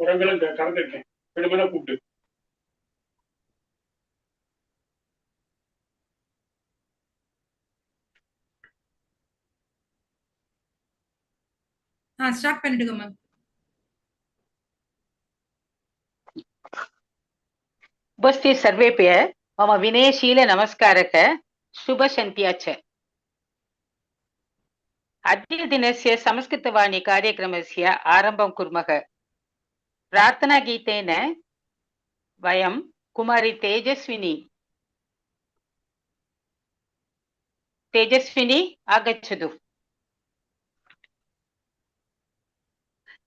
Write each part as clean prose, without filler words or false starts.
உடம்புல கலந்துருக்கேன் விடுமலை கூப்பிட்டு ஸ்டார்ட் பண்ணிடுங்க மேம். उपस्थित सर्वेभ्यः मम विनयशील नमस्कारः शुभ शन्त्या च। अद्य दिनस्य संस्कृतवाणी कार्यक्रमस्य आरम्भं कुर्मः। प्रार्थनागीतेन वयं कुमारी तेजस्विनी आगच्छतु।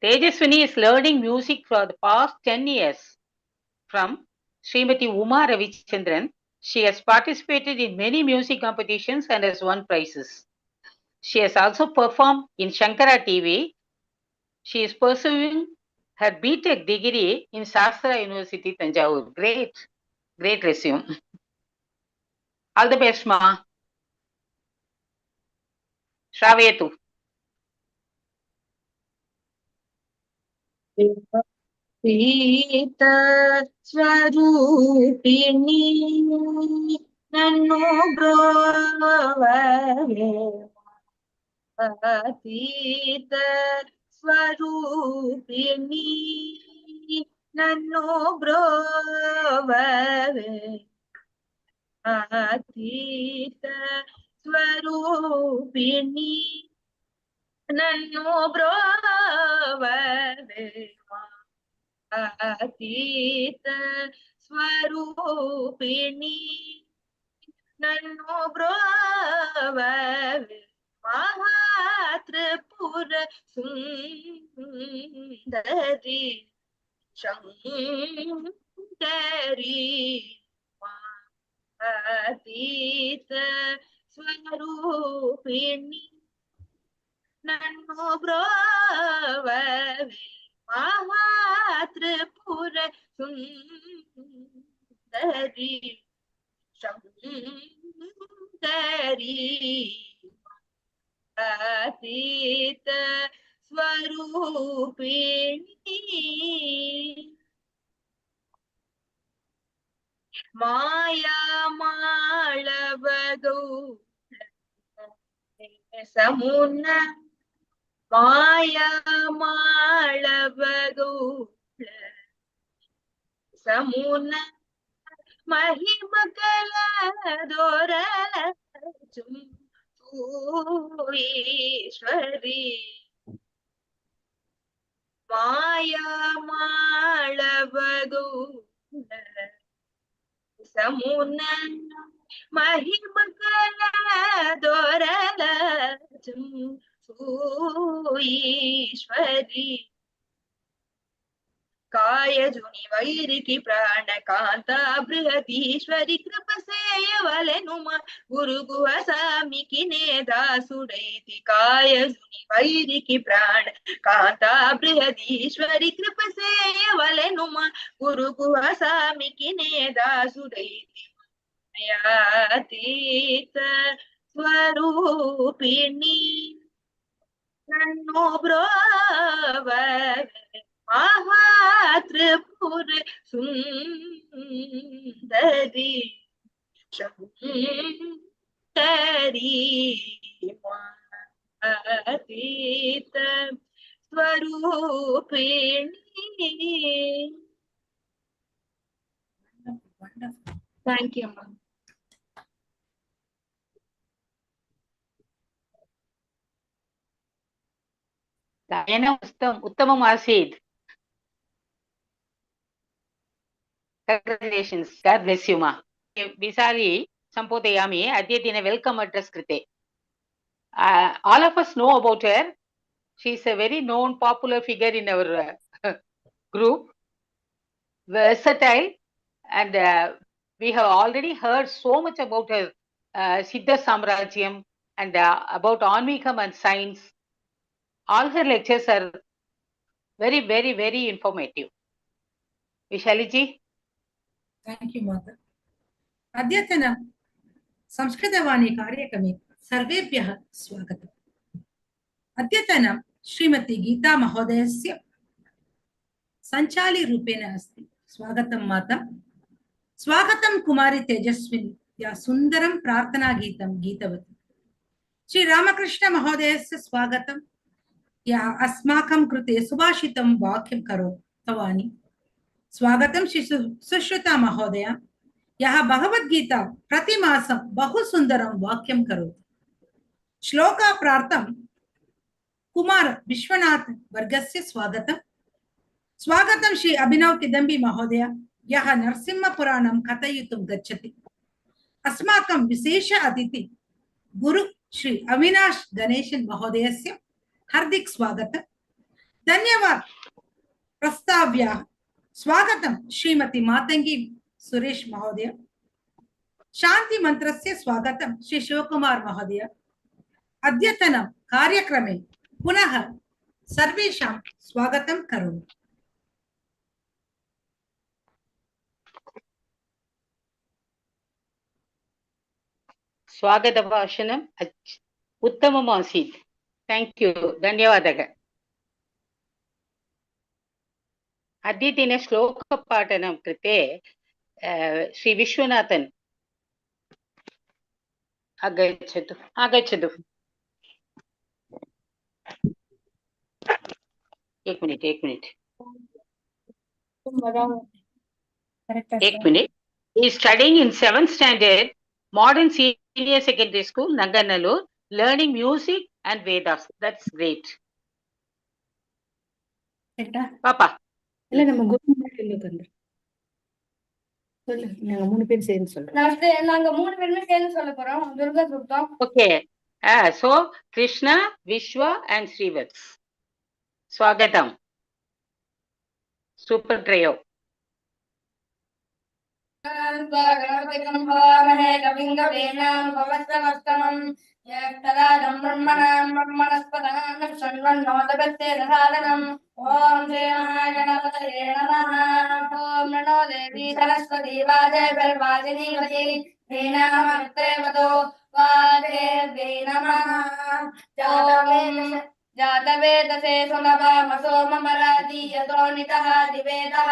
Thejaswini is learning music for the past 10 years from Srimati Uma Ravichandran. She has participated in many music competitions and has won prizes. She has also performed in Shankara TV. She is pursuing her BTech degree in Shastra University, Tanjavur. Great resume. All the best, Ma. Shravetu. Geetha Swarupini Nanu Brovave Geetha Swarupini Nanu Brovave Geetha Swarupini Nanu Brovave Geetha Swarupini Nanu Brovave Mahatripura Sundari Shankari Geetha Swarupini Nanu Brovave Mahatripura Sundari Shankari Geetha Swarupini Maya Malavagau Samuna Maya Malavagau Samuna Mahimakala Dora Ishwari Maya Malavagau Samuna Mahimakala Dora Ishwari Kaya Juni Vairiki Prana Kanta Brihadishwari Kripaseya Valenuma Guru Guhasami Kineda Sudaiti Kaya Juni Vairiki Prana Kanta Brihadishwari Kripaseya Valenuma Guru Guhasami Kineda Sudaiti Geetha Swarupini Nanu Brovave Mahatripura Sundari Shankari Geetha Swarupini. Wonderful. Thank you, ma'am. गायनम् उत्तमम् आसीत्. Congratulations. God bless you, ma. Visali Sampodayami Adyadina welcome address krite. All of us know about her. She is a very known popular figure in our group. Versatile, and we have already heard so much about her Siddha Samrajyam and about Anmikam and science. All her lectures are very, very, very informative. Visali ji. Thank you, Mother. अद्यतन संस्कृतवाणी कार्यक्रमे सर्वेभ्यः स्वागतम्. अद्यतनं श्रीमती गीता महोदयस्य सञ्चाली रूपेण अस्ति। स्वागतं माता। स्वागतं कुमारी तेजस्विनी, या सुन्दरं प्रार्थनागीतं गीतवती। श्री रामकृष्ण महोदयस्य स्वागतं, या अस्माकं कृते सुभाषितं वाक्यं करोतवानि। स्वागतं श्री सुश्रुता महोदय, यः भगवद्गीता प्रतिमासं बहु सुन्दरं वाक्यं करोति। श्लोका प्रार्थं कुमार विश्वनाथ वर्गस्य स्वागतं। स्वागतं श्री अभिनव किदम्बी महोदय, यः नरसिंह पुराणं कथयितुं गच्छति। अस्माकं विशेष अतिथि गुरु श्री अविनाश गणेशन महोदयस्य हार्दिक स्वागतं। धन्यवाद प्रस्ताव्याः। स्वागतं श्रीमती मातंगी सुरेश महोदय। शांति मंत्रस्य स्वागतं श्री शिवकुमार महोदय। अद्यतन कार्यक्रमे पुनः सर्वेषां स्वागतं करोमि। स्वागतभाषणम् उत्तमम् आसीत्। थैंक यू, धन्यवादः। अद्यतन श्लोकपाठनं कृते श्री विश्वनाथन् आगच्छतु। एक minute He is studying in 7th standard, modern senior secondary school, Nanganallur, learning music and Vedas. That's great. Papa. இல்ல நம்ம குரு சொல்லு, நாங்க 3 பேரும் சேர்ந்து சொல்றோம். நாங்க 3 பேருமே சேர்ந்து சொல்ல போறோம். துர்கா சப்தம். Okay. So Krishna, Vishwa and Srivats. Swagatam. Super trio. ओम श्री महागणपतये नमः। ओम नमो देवी सरस्वती वाजे वाजिनी वशी वीणामत्रे वदो वादेवी नमः। जातवेदसे सुलभमसोमरादी यतोनितः दिवेदः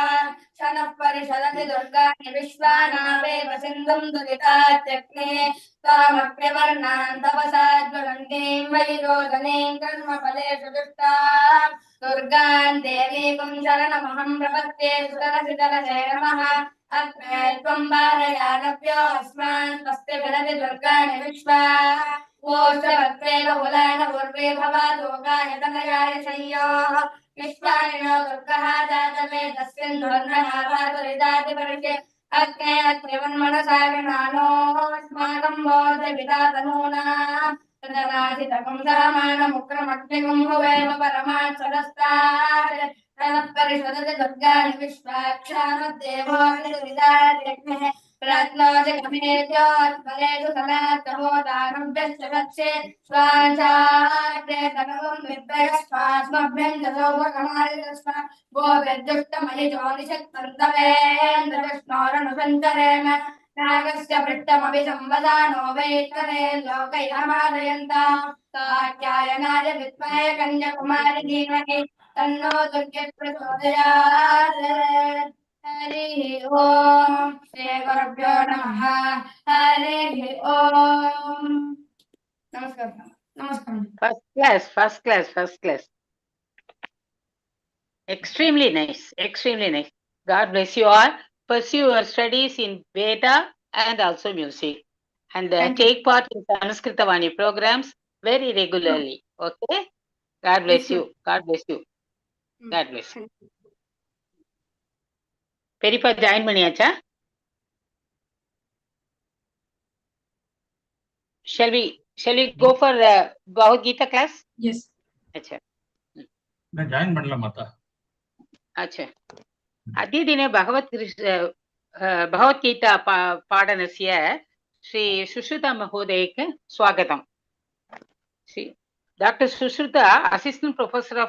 शनः परिषदति दुर्गाणि विश्वानावेव सिन्धुं दुरितात्यग्ने तामप्यवर्णान् तपसा ज्वलन्तीं वैरोदनीं कर्मफलेषु दुष्टां दुर्गां देवीं शरणमहं प्रपद्ये। सुरसितरसे नमः। अग्ने त्वं वारयानभ्यो अस्मान् स्वस्ति विरति दुर्गाणि विश्वा ओषभद्रे बहुलान पूर्वे भवादोगाय तनयाय शय्योः विश्वानिनो दुर्गः जातवे तस्मिन् दुर्गणावातुरिदातिपरिषे अग्ने अत्रिवन्मनसा विनानो अस्माकं बोधपिता तनूना तदनाधितकं सहमानमुक्रमग्निगुं भुवेम परमात् सदस्तात् तनः परिषदति दुर्गाणि विश्वाक्षामद्देवो विदुरिदात्यग्निः प्रत्नोजगमेत्योत्पलेषु सनातहो दानव्यश्च वत्से स्वाञ्चाग्रे तनवं विद्रयस्वास्मभ्यं जसोपकमालिरस्म गोभिर्दुष्टमयि ज्योतिषत्तन्तवेन्द्रविष्णोरनुसञ्चरेम नागस्य पृष्ठमपि संवदानो वैतरे लोकैरमादयन्ता कात्यायनाय विद्महे कन्याकुमारी धीमहि तन्नो दुर्गे प्रचोदयात्। हरिः ओम श्री गुरुभ्यो नमः। हरिः ओम। नमस्कार। First class. Extremely nice. God bless you all. Pursue your studies in Veda and also music, and take part in Samskritha Vani programs very regularly. Okay. God bless you. பெரியப்பா ஜாயின் பண்ணியாச்சா? Shall we go for Bhagavad Gita class? Yes. अच्छा. मैं join பண்ணல மாதா. अच्छा. अद्यदिने भगवद्गीता पाठनस्य श्री सुश्रुता महोदयके स्वागतम्. Shri Dr. Sushrutha, assistant professor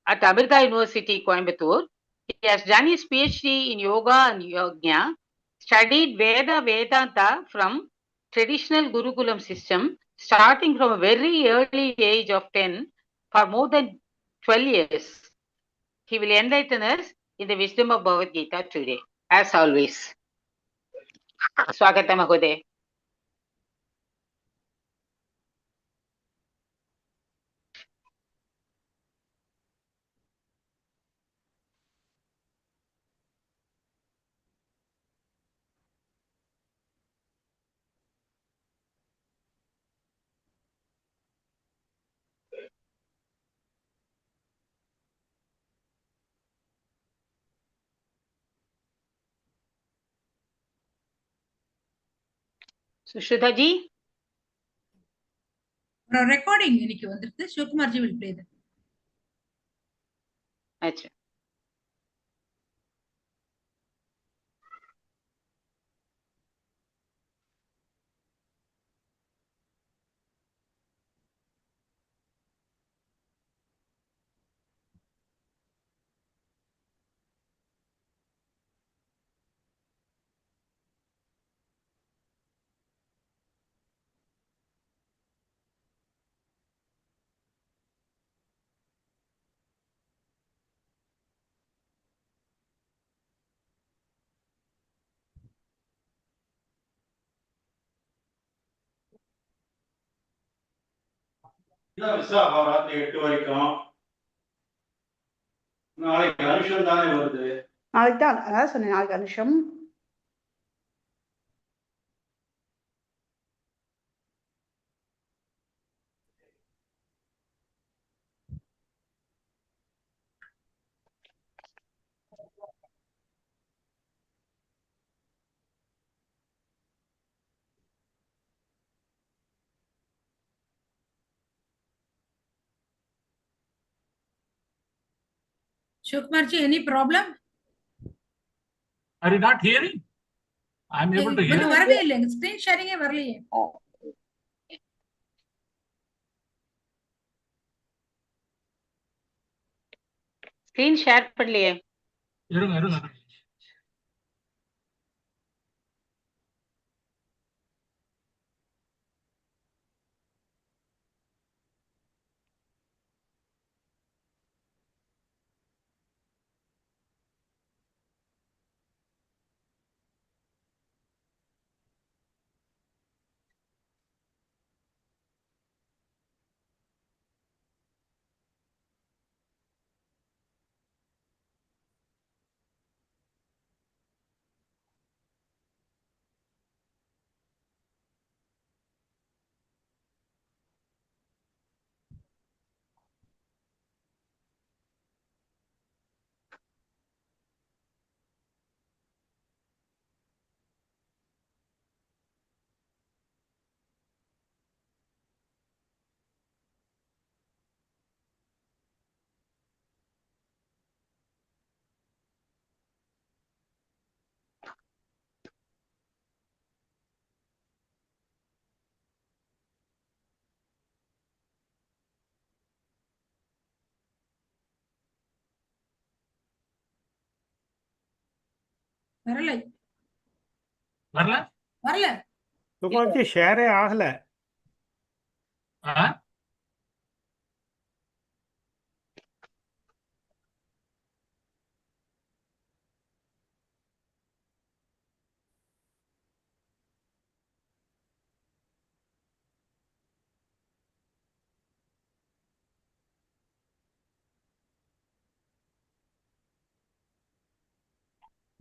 at Amrita University, Coimbatore. He has done his PhD in Yoga and Yogya, studied Vedanta from traditional Gurukulam system, starting from a very early age of 10 for more than 12 years. He will enlighten us in the wisdom of Bhagavad Gita today, as always. Swagatam Mahoday. Sushrutha ji? Recording இன்னைக்கு வந்துருக்கு. Sivakumar G will play that. Acha. ராத்திரி 8 வரைக்கும் நாளைக்கு அனுஷம் தானே வருது. நாளைக்கு தான் அதான் சொன்னேன், நாளைக்கு Anusham. Shivakumar ji, any problem? Are you not hearing? I am able to hear. வந்து வரவே இல்லைங்க, ஸ்கிரீன் ஷேரிங்கே வரலையே. ஸ்கிரீன் ஷேர் பண்ணலையே. இருங்க இருங்க. வரல வரல வரல. சுகுமார்ஜி ஷேரே ஆகல.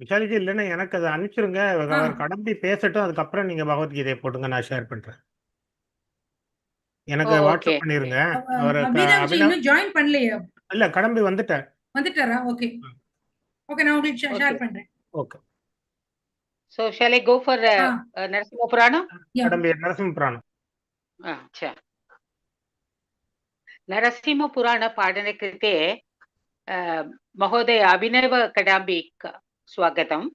விஷாலிஜி இல்லைன்னா எனக்கு அதை அனுப்பிச்சிருங்க. அவர் கடம்பி பேசட்டும், அதுக்கப்புறம் நீங்க பகவத்கீதையை போட்டுங்க, நான் ஷேர் பண்றேன். எனக்கு வாட்ஸ்அப் பண்ணிருங்க. அவர் அபினவ் ஜி இன்னும் ஜாயின் பண்ணலையா? இல்ல, கடம்பி வந்துட்டாரா? ஓகே ஓகே, நான் உங்களுக்கு ஷேர் பண்றேன். Okay. So shall I go for Narasimha Purana? கடம்பி Narasimha Puranam. Acha. Narasimha Purana padana krite Mahodaya Abhinav Kidambi Swagatam.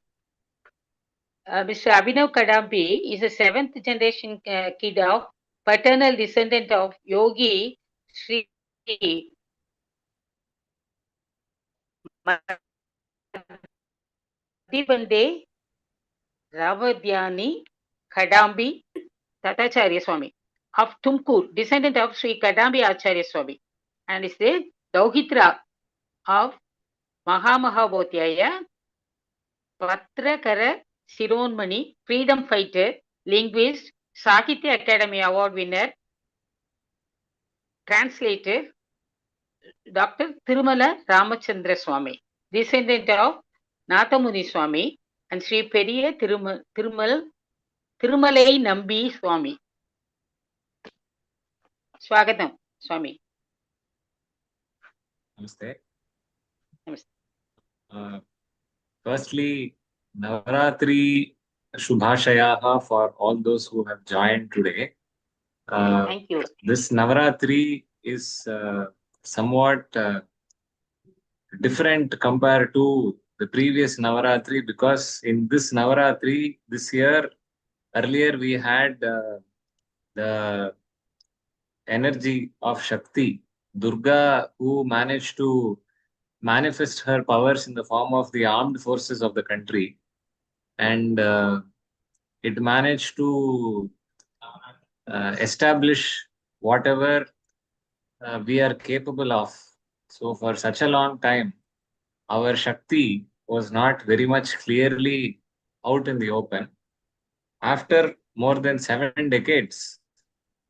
Mr. Abhinav Kidambi is a 7th generation kid of paternal descendant of Yogi Shri Madhivande Ramadhyani Kidambi Tatacharya Swami. of Tumkur, descendant of Sri Kidambi Acharya Swami, and is the Dauhitra of Mahamahabodhyaya, Patrakara Shironmani, freedom fighter, linguist, Sahitya Academy Award winner, translator, Dr. Tirumala Ramachandra Swami, descendant of Nathamuni Swami and Sri Periya Tirumalai Nambi Swami. Swagatam, Swami. Namaste. Namaste. Firstly, Navaratri Shubhashayaha for all those who have joined today. Thank you. This Navaratri is somewhat different compared to the previous Navaratri, because in this Navaratri this year, earlier we had the energy of Shakti, Durga, who managed to manifest her powers in the form of the armed forces of the country, and it managed to establish whatever we are capable of. So for such a long time, our Shakti was not very much clearly out in the open. After more than 7 decades,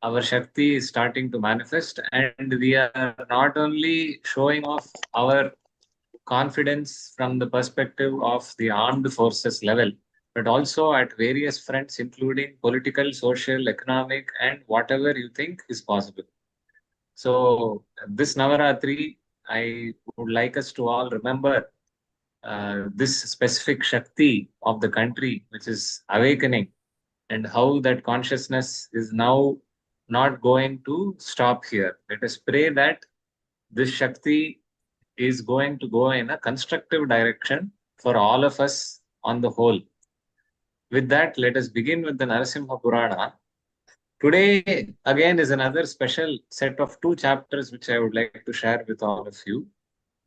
our Shakti is starting to manifest, and we are not only showing off our confidence from the perspective of the armed forces level, but also at various fronts, including political, social, economic, and whatever you think is possible. So this Navaratri, I would like us to all remember this specific Shakti of the country, which is awakening, and how that consciousness is now not going to stop here. Let us pray that this Shakti is going to go in a constructive direction for all of us on the whole. With that, let us begin with the Narasimha Purana. Today, again, is another special set of 2 chapters which I would like to share with all of you,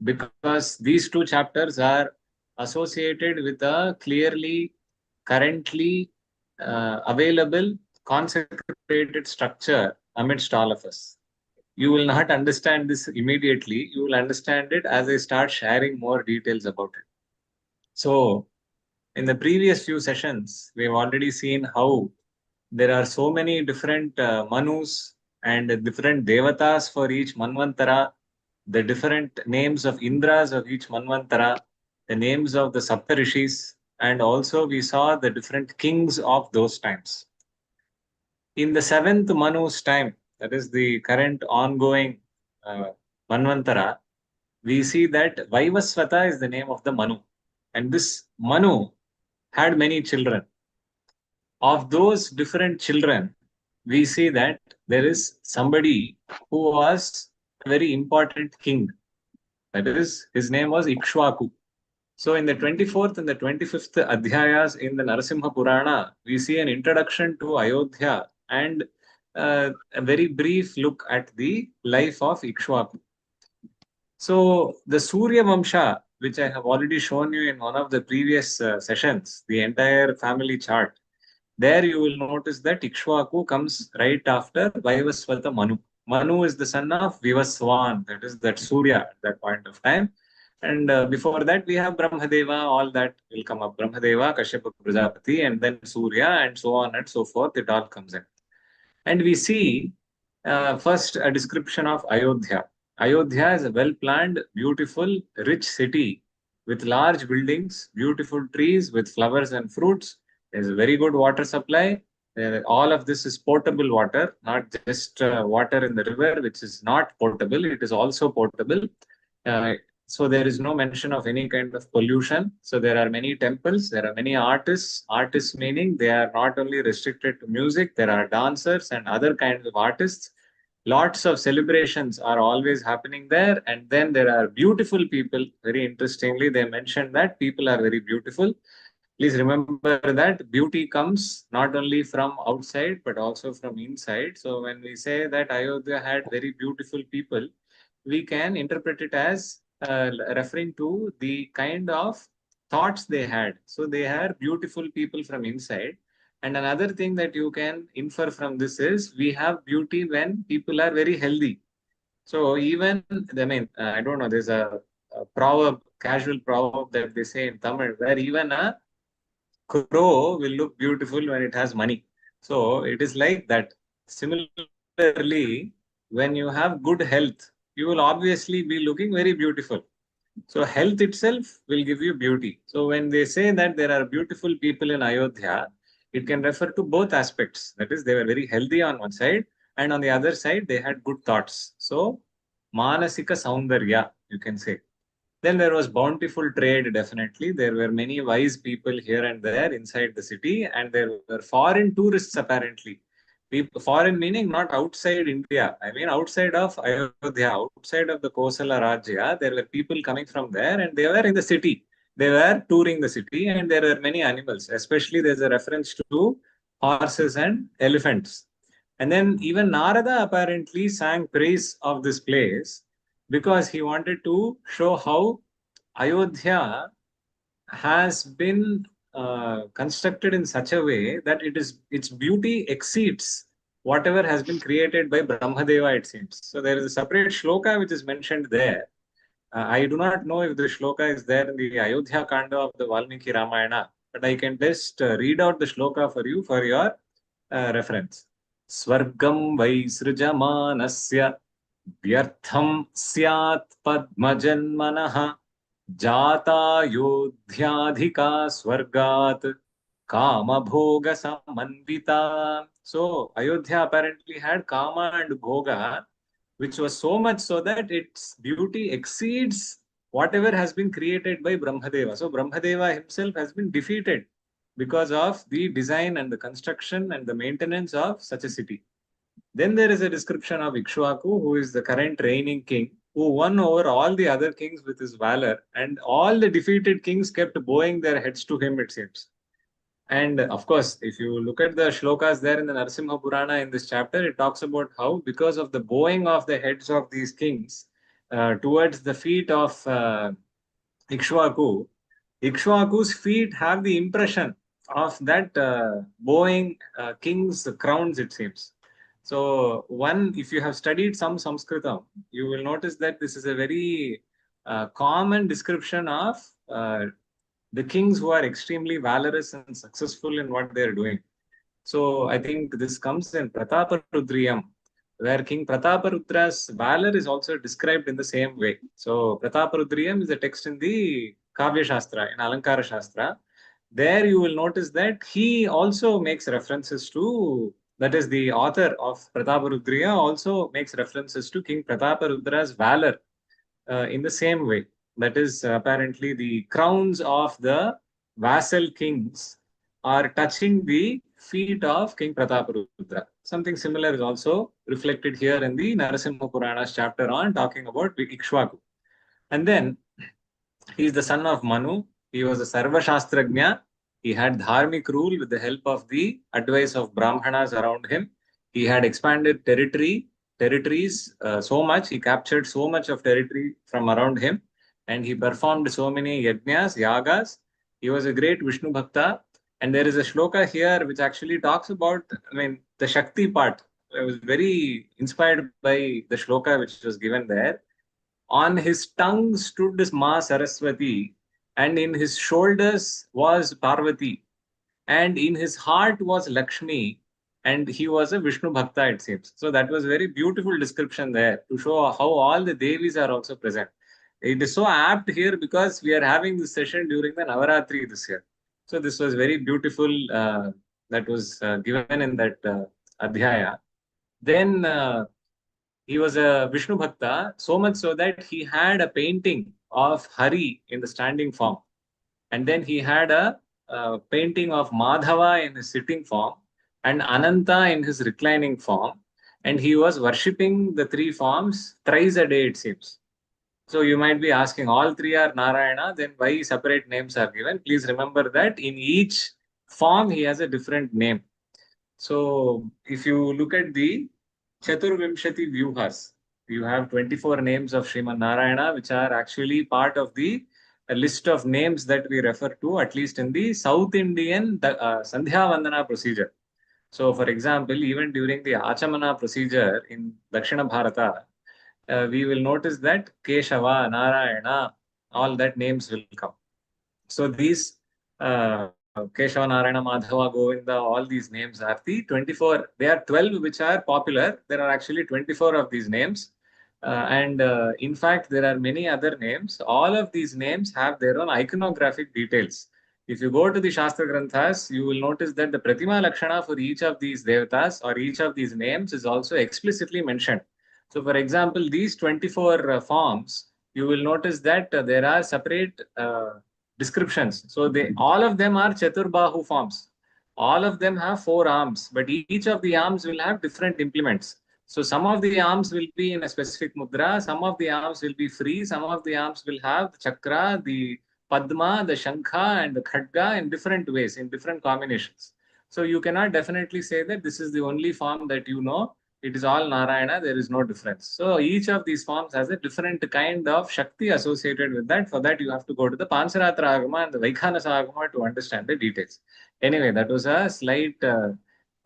because these 2 chapters are associated with a clearly, currently available, consecrated structure amidst all of us. You will not understand this immediately. You will understand it as I start sharing more details about it. So, in the previous few sessions, we have already seen how there are so many different Manus and different Devatas for each Manvantara, the different names of Indras of each Manvantara, the names of the Saptarishis, and also we saw the different kings of those times. In the 7th Manu's time, that is the current ongoing Manvantara, we see that Vaivasvata is the name of the Manu. And this Manu had many children. Of those different children, we see that there is somebody who was a very important king. That is, his name was Ikshwaku. So in the 24th and the 25th Adhyayas in the Narasimha Purana, we see an introduction to Ayodhya and a very brief look at the life of Ikshwaku. So the Surya Vamsha, which I have already shown you in one of the previous sessions, the entire family chart, there you will notice that Ikshwaku comes right after Vaivasvata Manu. Manu is the son of Vivaswan, that is that Surya at that point of time. And before that, we have Brahmadeva, all that will come up. Brahmadeva, Kashyapa Prajapati, and then Surya, and so on and so forth. It all comes in. And we see first a description of Ayodhya. Ayodhya is a well-planned, beautiful, rich city with large buildings, beautiful trees with flowers and fruits. There's a very good water supply. All of this is potable water, not just water in the river, which is not potable. It is also potable. So there is no mention of any kind of pollution. So there are many temples, there are many artists. Artists meaning they are not only restricted to music, there are dancers and other kinds of artists. Lots of celebrations are always happening there. And then there are beautiful people. Very interestingly, they mentioned that people are very beautiful. Please remember that beauty comes not only from outside, but also from inside. So when we say that Ayodhya had very beautiful people, we can interpret it as referring to the kind of thoughts they had. So they had beautiful people from inside, And another thing that you can infer from this is we have beauty when people are very healthy. So even, I mean, I don't know, there's a proverb, casual proverb that they say in Tamil, where even a crow will look beautiful when it has money. So it is like that. Similarly, when you have good health, you will obviously be looking very beautiful. So health itself will give you beauty. So when they say that there are beautiful people in Ayodhya, it can refer to both aspects. That is, they were very healthy on one side, and on the other side, they had good thoughts. So Manasika Saundarya, you can say. Then there was bountiful trade, definitely. There were many wise people here and there inside the city, and there were foreign tourists apparently. People, foreign meaning not outside India. I mean outside of Ayodhya, outside of the Kosala Rajya, there were people coming from there and they were in the city. They were touring the city and there were many animals. Especially there's a reference to horses and elephants. And then even Narada apparently sang praise of this place because he wanted to show how Ayodhya has been constructed in such a way that its beauty exceeds whatever has been created by Brahmadeva, it seems. So there is a separate shloka which is mentioned there. I do not know if the shloka is there in the Ayodhya Kanda of the Valmiki Ramayana, but I can just read out the shloka for you for your reference. Swargam Vaisrujamanasya Vyartham Syat Padmajanmanaha Jata Yodhyadhika Swargat Kama Bhoga Samanvita. So Ayodhya apparently had Kama and Bhoga, which was so much so that its beauty exceeds whatever has been created by Brahmadeva. So Brahmadeva himself has been defeated because of the design and the construction and the maintenance of such a city. Then there is a description of Ikshvaku, who is the current reigning king, who won over all the other kings with his valor, and all the defeated kings kept bowing their heads to him, it seems. And of course, if you look at the shlokas there in the Narasimha Purana in this chapter, it talks about how, because of the bowing of the heads of these kings towards the feet of Ikshvaku, Ikshvaku's feet have the impression of that bowing king's crowns, it seems. So, if you have studied some Samskritam, you will notice that this is a very common description of the kings who are extremely valorous and successful in what they are doing. So, I think this comes in Prataparudriyam, where King Prataparudra's valor is also described in the same way. So, Prataparudriyam is a text in the Kavya Shastra, in Alankara Shastra. There you will notice that he also makes references to, that is, the author of Prataparudriya also makes references to King Prataparudra's valor in the same way. That is, apparently the crowns of the vassal kings are touching the feet of King Prataparudra. Something similar is also reflected here in the Narasimha Purana's chapter on talking about Ikshvaku. And then he is the son of Manu. He was a Sarva Shastrajna. He had dharmic rule with the help of the advice of Brahmanas around him. He had expanded territories so much. He captured so much of territory from around him. And he performed so many yajnas, yagas. He was a great Vishnu Bhakta. And there is a shloka here which actually talks about, the Shakti part. I was very inspired by the shloka which was given there. On his tongue stood Ma Saraswati, and in his shoulders was Parvati, and in his heart was Lakshmi, and he was a Vishnu Bhakta, it seems. So that was a very beautiful description there to show how all the Devis are also present. It is so apt here because we are having this session during the Navaratri this year. So this was very beautiful that was given in that Adhyaya. Then he was a Vishnu Bhakta, so much so that he had a painting of Hari in the standing form. And then he had a painting of Madhava in his sitting form and Ananta in his reclining form. And he was worshipping the three forms thrice a day, it seems. So you might be asking, all three are Narayana, then why separate names are given? Please remember that in each form, he has a different name. So if you look at the Chaturvimshati Vyuhas, you have 24 names of Sriman Narayana, which are actually part of the a list of names that we refer to, at least in the South Indian Sandhya Vandana procedure. So, for example, even during the Achamana procedure in Dakshina Bharata, we will notice that Keshava, Narayana, all that names will come. So these Keshava, Narayana, Madhava, Govinda, all these names are the 24. There are 12 which are popular. There are actually 24 of these names. In fact, there are many other names. All of these names have their own iconographic details. If you go to the Shastra Granthas, you will notice that the Pratima Lakshana for each of these devatas or each of these names is also explicitly mentioned. So, for example, these 24 forms, you will notice that there are separate descriptions. So, all of them are Chaturbahu forms. All of them have 4 arms, but each of the arms will have different implements. So some of the arms will be in a specific mudra, some of the arms will be free, some of the arms will have the chakra, the padma, the shankha and the khadga in different ways, in different combinations. So you cannot definitely say that this is the only form that you know. It is all Narayana, there is no difference. So each of these forms has a different kind of Shakti associated with that. For that you have to go to the Pansaratra Agama and the Vaikhanasa Agama to understand the details. Anyway, that was a slight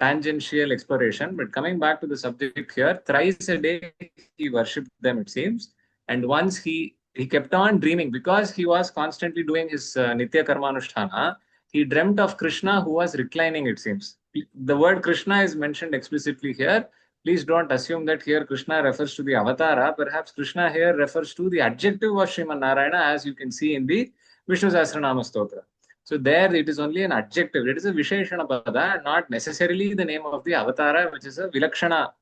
tangential exploration, but coming back to the subject here, thrice a day he worshipped them, it seems, and once he kept on dreaming because he was constantly doing his Nitya Karmanusthana. He dreamt of Krishna who was reclining, it seems. The word Krishna is mentioned explicitly here. Please don't assume that here Krishna refers to the avatara. Perhaps Krishna here refers to the adjective of Sriman Narayana, as you can see in the Vishnu Sahasranama Stotra. So there it is only an adjective. It is a Visheshana Pada, not necessarily the name of the avatara, which is a Vilakshana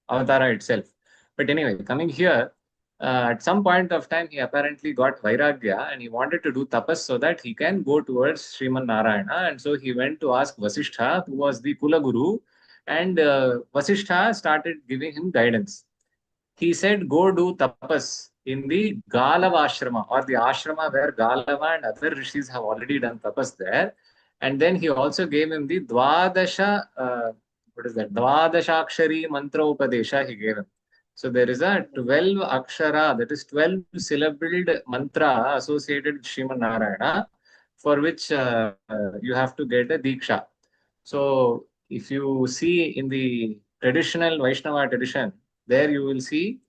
avatara itself. But anyway, coming here, at some point of time, he apparently got Vairagya and he wanted to do tapas so that he can go towards Sriman Narayana. And so he went to ask Vasishtha, who was the Kula Guru, and Vasishtha started giving him guidance. He said, go do tapas in the Galava ashrama, or the ashrama where Galava and other rishis have already done tapas there. And then he also gave him the Dwadasha, Dwadashakshari mantra upadesha he gave him. So there is a 12 akshara, that is 12 syllabled mantra associated with Sriman Narayana, for which you have to get a Diksha. So if you see in the traditional Vaishnava tradition, there you will see,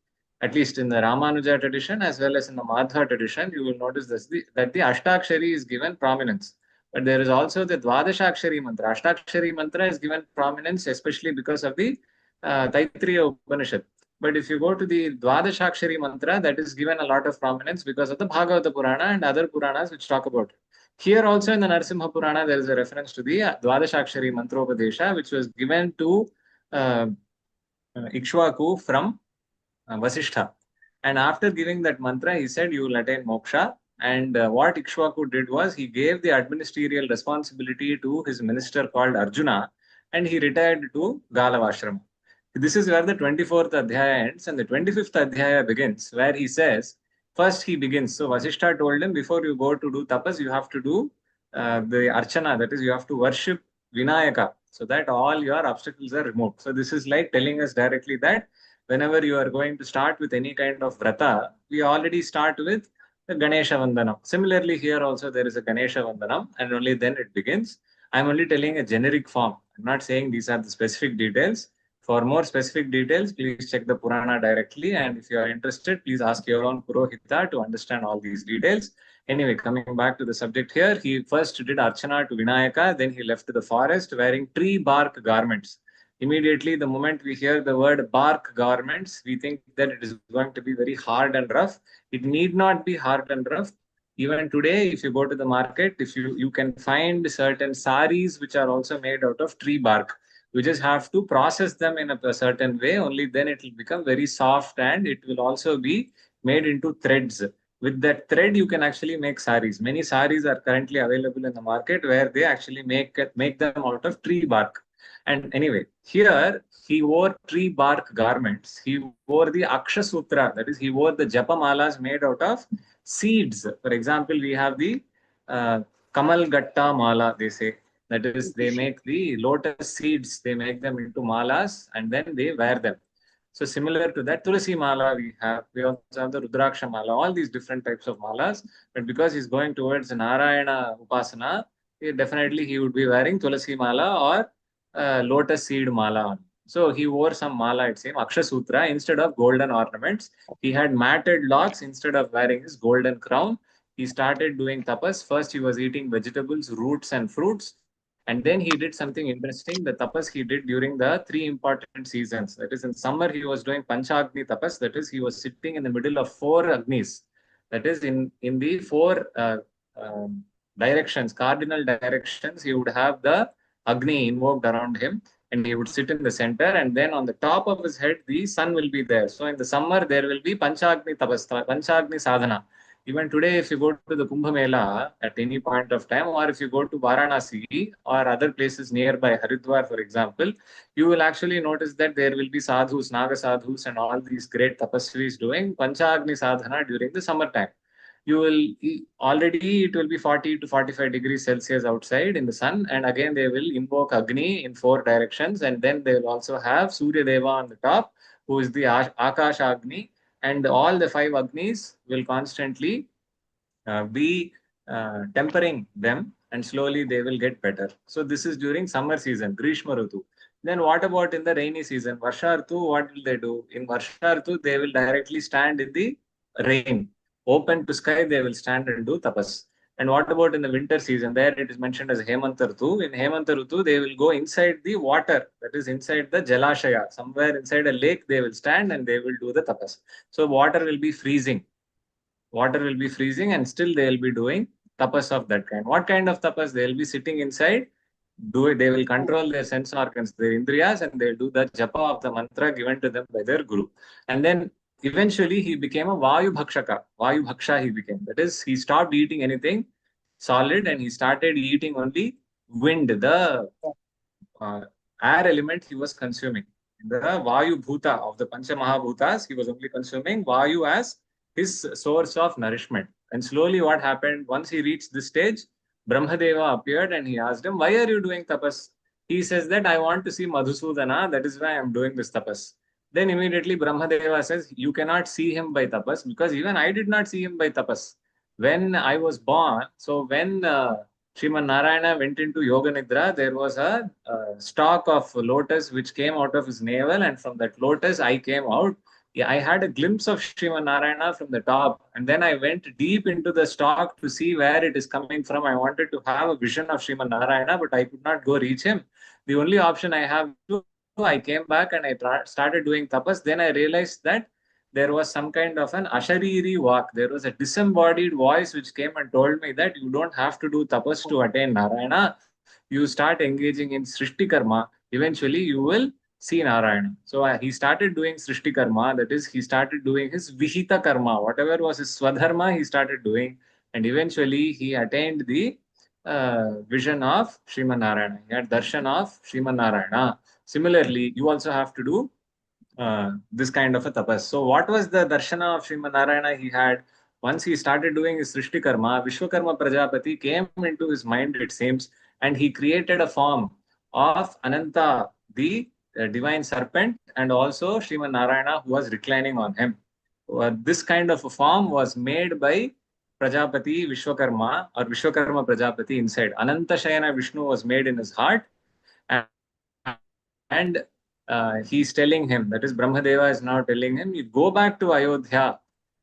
at least in the Ramanuja tradition as well as in the Madhva tradition, you will notice that the Ashtakshari is given prominence. But there is also the Dwadashakshari mantra. Ashtakshari mantra is given prominence especially because of the Taittiriya Upanishad. But if you go to the Dwadashakshari mantra, that is given a lot of prominence because of the Bhagavad Purana and other Puranas which talk about it. Here also in the Narasimha Purana, there is a reference to the Dwadashakshari Mantropadesha, which was given to Ikshvaku from Vasishtha. And after giving that mantra, he said, you will attain moksha. And what Ikshvaku did was, he gave the administrative responsibility to his minister called Arjuna, and he retired to Galavashrama. This is where the 24th Adhyaya ends, and the 25th Adhyaya begins, where he says, first he begins. So Vasishtha told him, before you go to do tapas, you have to do the archana, that is, you have to worship Vinayaka, so that all your obstacles are removed. So this is like telling us directly that whenever you are going to start with any kind of vrata, we already start with the Ganesha Vandanam. Similarly, here also there is a Ganesha Vandanam, and only then it begins. I'm only telling a generic form. I'm not saying these are the specific details. For more specific details, please check the Purana directly. And if you are interested, please ask your own Purohita to understand all these details. Anyway, coming back to the subject here, he first did Archana to Vinayaka, then he left the forest wearing tree bark garments. Immediately, the moment we hear the word bark garments, we think that it is going to be very hard and rough. It need not be hard and rough. Even today, if you go to the market, if you can find certain saris which are also made out of tree bark. You just have to process them in a certain way. Only then it will become very soft, and it will also be made into threads. With that thread, you can actually make saris. Many saris are currently available in the market where they actually make them out of tree bark. And anyway, here he wore tree bark garments. He wore the Aksha Sutra, that is, he wore the Japa malas made out of seeds. For example, we have the Kamal Gatta mala, they say. That is, they make the lotus seeds, they make them into malas and then they wear them. So similar to that, Tulasi Mala we also have the Rudraksha Mala, all these different types of malas. But because he's going towards Narayana Upasana, definitely he would be wearing Tulasi Mala or lotus seed mala. So he wore some mala, it seems, Akshasutra, instead of golden ornaments. He had matted locks instead of wearing his golden crown. He started doing tapas. First, he was eating vegetables, roots, and fruits. And then he did something interesting. The tapas he did during the 3 important seasons. That is, in summer, he was doing Panchagni tapas. That is, he was sitting in the middle of 4 Agnis. That is, in the 4 directions, cardinal directions, he would have the Agni invoked around him, and he would sit in the center, and then on the top of his head, the sun will be there. So in the summer, there will be Panchagni tapas, Panchagni sadhana. Even today, if you go to the Kumbh Mela at any point of time, or if you go to Varanasi or other places nearby, Haridwar, for example, you will actually notice that there will be sadhus, Naga sadhus, and all these great tapasvis doing Panchagni sadhana during the summertime. You will already, it will be 40 to 45 degrees Celsius outside in the sun, and again they will invoke Agni in 4 directions, and then they will also have Surya Deva on the top, who is the Akash Agni, and all the 5 Agnis will constantly be tempering them, and slowly they will get better. So this is during summer season, Grishma Ritu. Then what about in the rainy season, Varsha Ritu? What will they do? In Varsha Ritu, they will directly stand in the rain. Open to sky, they will stand and do tapas. And what about in the winter season? There it is mentioned as Hemanta Ritu. In Hemanta Ritu, they will go inside the water, that is inside the Jalashaya. Somewhere inside a lake, they will stand and they will do the tapas. So water will be freezing. Water will be freezing, and still they will be doing tapas of that kind. What kind of tapas? They will be sitting inside, they will control their sense organs, their indriyas, and they will do the japa of the mantra given to them by their guru. And then eventually he became a Vayu Bhakshaka. Vayu Bhaksha he became. That is, he stopped eating anything solid and he started eating only wind, the air element he was consuming. The Vayu Bhuta of the Pancha Mahabhutas, he was only consuming Vayu as his source of nourishment. And slowly what happened, once he reached this stage, Brahmadeva appeared and he asked him, why are you doing tapas? He says that I want to see Madhusudana, that is why I am doing this tapas. Then immediately Brahmadeva says, you cannot see him by tapas, because even I did not see him by tapas. When I was born, so when Sriman Narayana went into Yoga Nidra, there was a stalk of lotus which came out of his navel, and from that lotus I came out. Yeah, I had a glimpse of Sriman Narayana from the top, and then I went deep into the stalk to see where it is coming from. I wanted to have a vision of Sriman Narayana, but I could not go reach him. The only option I have, I came back and I started doing tapas. Then I realized that there was some kind of an ashariri walk. There was a disembodied voice which came and told me that you don't have to do tapas to attain Narayana. You start engaging in Srishti Karma. Eventually, you will see Narayana. So he started doing Srishti Karma. That is, he started doing his Vihita Karma. Whatever was his Swadharma, he started doing. And eventually, he attained the vision of Sriman Narayana. He had darshan of Sriman Narayana. Similarly, you also have to do this kind of a tapas. So what was the darshana of Sriman Narayana he had? Once he started doing his Srishti Karma, Vishwakarma Prajapati came into his mind, it seems, and he created a form of Ananta, the divine serpent, and also Sriman Narayana who was reclining on him. This kind of a form was made by Prajapati Vishwakarma or Vishwakarma Prajapati inside. Ananta Shayana Vishnu was made in his heart, and he's telling him, that is Brahmadeva is now telling him, you go back to Ayodhya.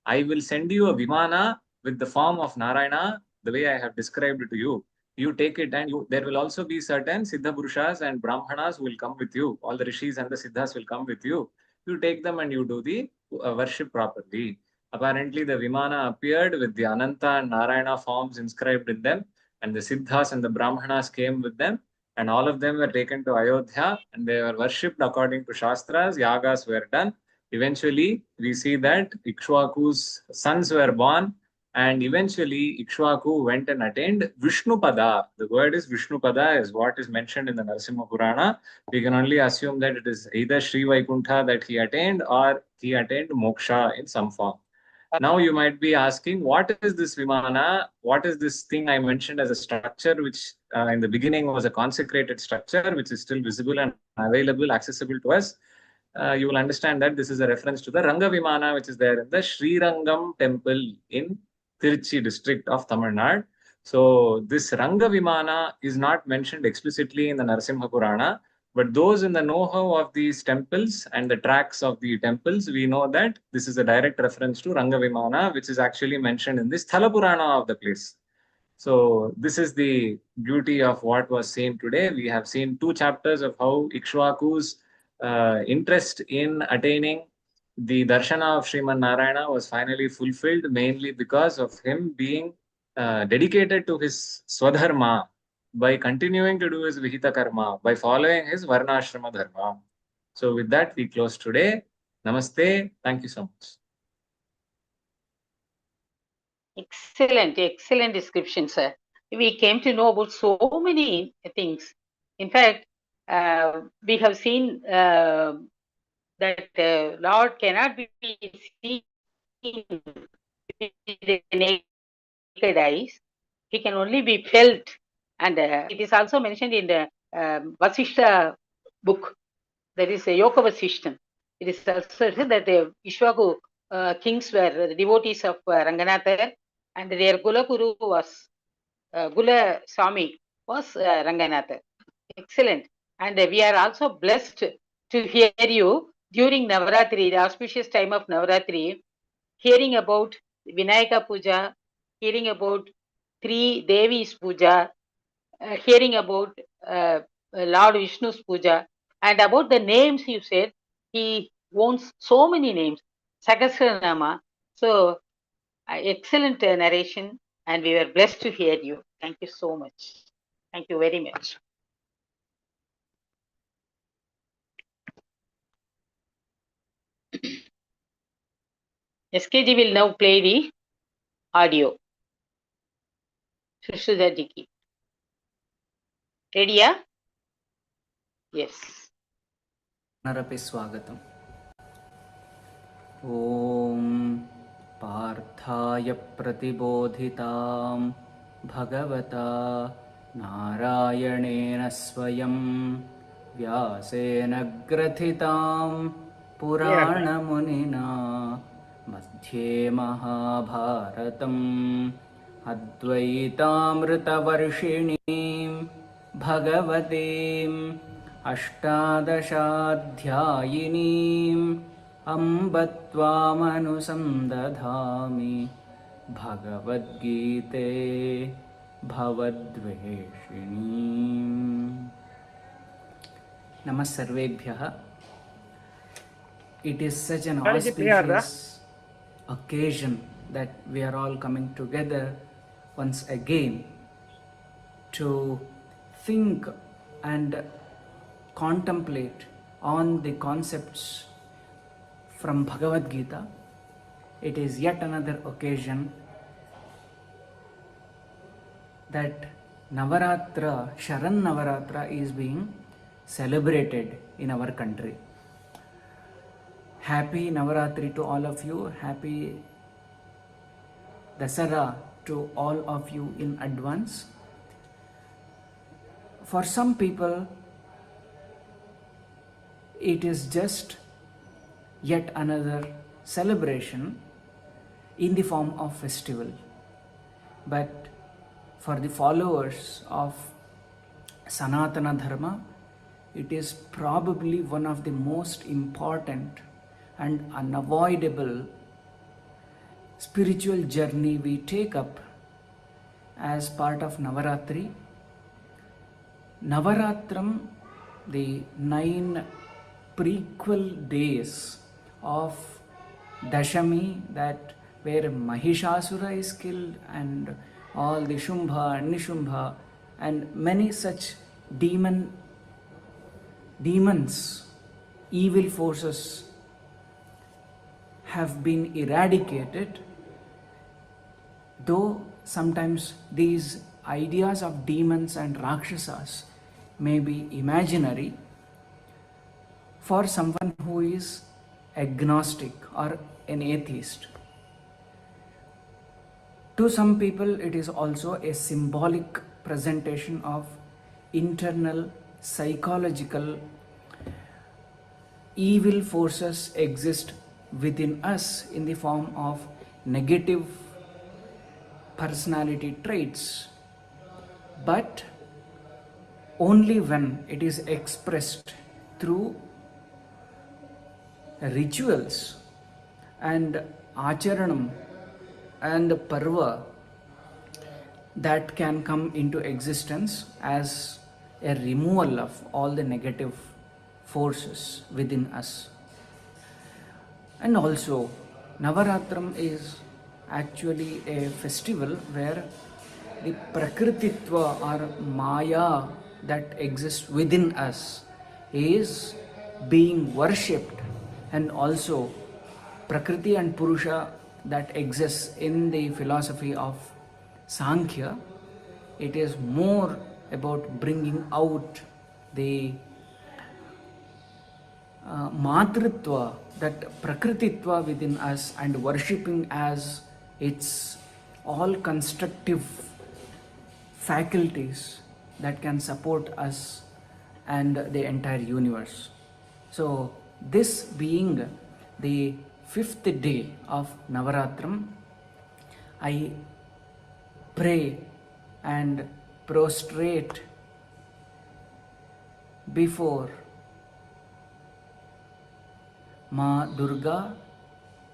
I will send you a Vimana with the form of Narayana, the way I have described it to you. You take it, and there will also be certain Siddha Purushas and Brahmanas who will come with you. All the Rishis and the Siddhas will come with you. You take them and you do the worship properly. Apparently, the Vimana appeared with the Ananta and Narayana forms inscribed in them, and the Siddhas and the Brahmanas came with them, and all of them were taken to Ayodhya, and they were worshipped according to Shastras. Yagas were done. Eventually, we see that Ikshvaku's sons were born, and eventually Ikshvaku went and attained Vishnupada. The word is Vishnupada, is what is mentioned in the Narasimha Purana. We can only assume that it is either Sri Vaikuntha that he attained, or he attained Moksha in some form. Now you might be asking, what is this Vimana? What is this thing I mentioned as a structure, which in the beginning was a consecrated structure, which is still visible and available, accessible to us? you will understand that this is a reference to the Ranga Vimana, which is there in the Sri Rangam temple in Tirchi district of Tamil Nadu. So this Ranga Vimana is not mentioned explicitly in the Narasimha Purana, but those in the know-how of these temples and the tracks of the temples, we know that this is a direct reference to Ranga Vimana, which is actually mentioned in the Sthala Purana of the place. So this is the beauty of what was seen today. We have seen 2 chapters of how Ikshvaku's interest in attaining the darshana of Sriman Narayana was finally fulfilled, mainly because of him being dedicated to his Swadharma by continuing to do his Vihita Karma, by following his Varnashrama Dharma. So with that, we close today. Namaste. Thank you so much. Excellent, excellent description, sir. We came to know about so many things. In fact, we have seen that Lord cannot be seen with the naked eyes. He can only be felt. And it is also mentioned in the Vasishta book. That is Yoga Vasishtam. It is also said that the Ishwaku kings were the devotees of Ranganatha, and their Gula Guru was Gula Swami was Ranganatha. Excellent. And we are also blessed to hear you during Navaratri, the auspicious time of Navaratri, hearing about Vinayaka Puja, hearing about 3 Devis Puja, hearing about Lord Vishnu's Puja, and about the names you said. He owns so many names, Sahasranama. So, excellent narration, and we were blessed to hear you. Thank you so much. Thank you very much. SKG will now play the audio. Sushrutha ji. Ready? Yes. पुनरपि स्वागतम्। ॐ पार्थाय प्रतिबोधितां भगवता नारायणेन स्वयं व्यासेन ग्रथितां पुराणमुनिना मध्ये महाभारतम् अद्वैतामृतवर्षिणीं भगवतीम् अष्टादशाध्यायिनीम् अम्ब त्वामनुसन्दधामि भगवद्गीते भवद्वेषिणीम्। नमः सर्वेभ्यः। It is such an auspicious occasion that we are all coming together once again to think and contemplate on the concepts from Bhagavad Gita. It is yet another occasion that Navaratra, Sharan Navaratra is being celebrated in our country. Happy Navaratri to all of you. Happy Dasara to all of you in advance. For some people, it is just yet another celebration in the form of festival. But for the followers of Sanatana Dharma, it is probably one of the most important and unavoidable spiritual journey we take up as part of Navaratri. Navaratram, the 9 prequel days of Dashami, that where Mahishasura is killed and all the Shumbha and Nishubha and many such demons, evil forces have been eradicated. Though sometimes these ideas of demons and Rakshasas may be imaginary for someone who is agnostic or an atheist. To some people, it is also a symbolic presentation of internal psychological evil forces exist within us in the form of negative personality traits, but only when it is expressed through rituals and acharanam and parva that can come into existence as a removal of all the negative forces within us. And also, Navaratram is actually a festival where the Prakrititva or Maya that exists within us is being worshipped, and also Prakriti and Purusha that exists in the philosophy of Sankhya. It is more about bringing out the matritva, that prakrititva within us, and worshipping as its all constructive faculties that can support us and the entire universe. So this being the 5th day of Navaratram, I pray and prostrate before Ma Durga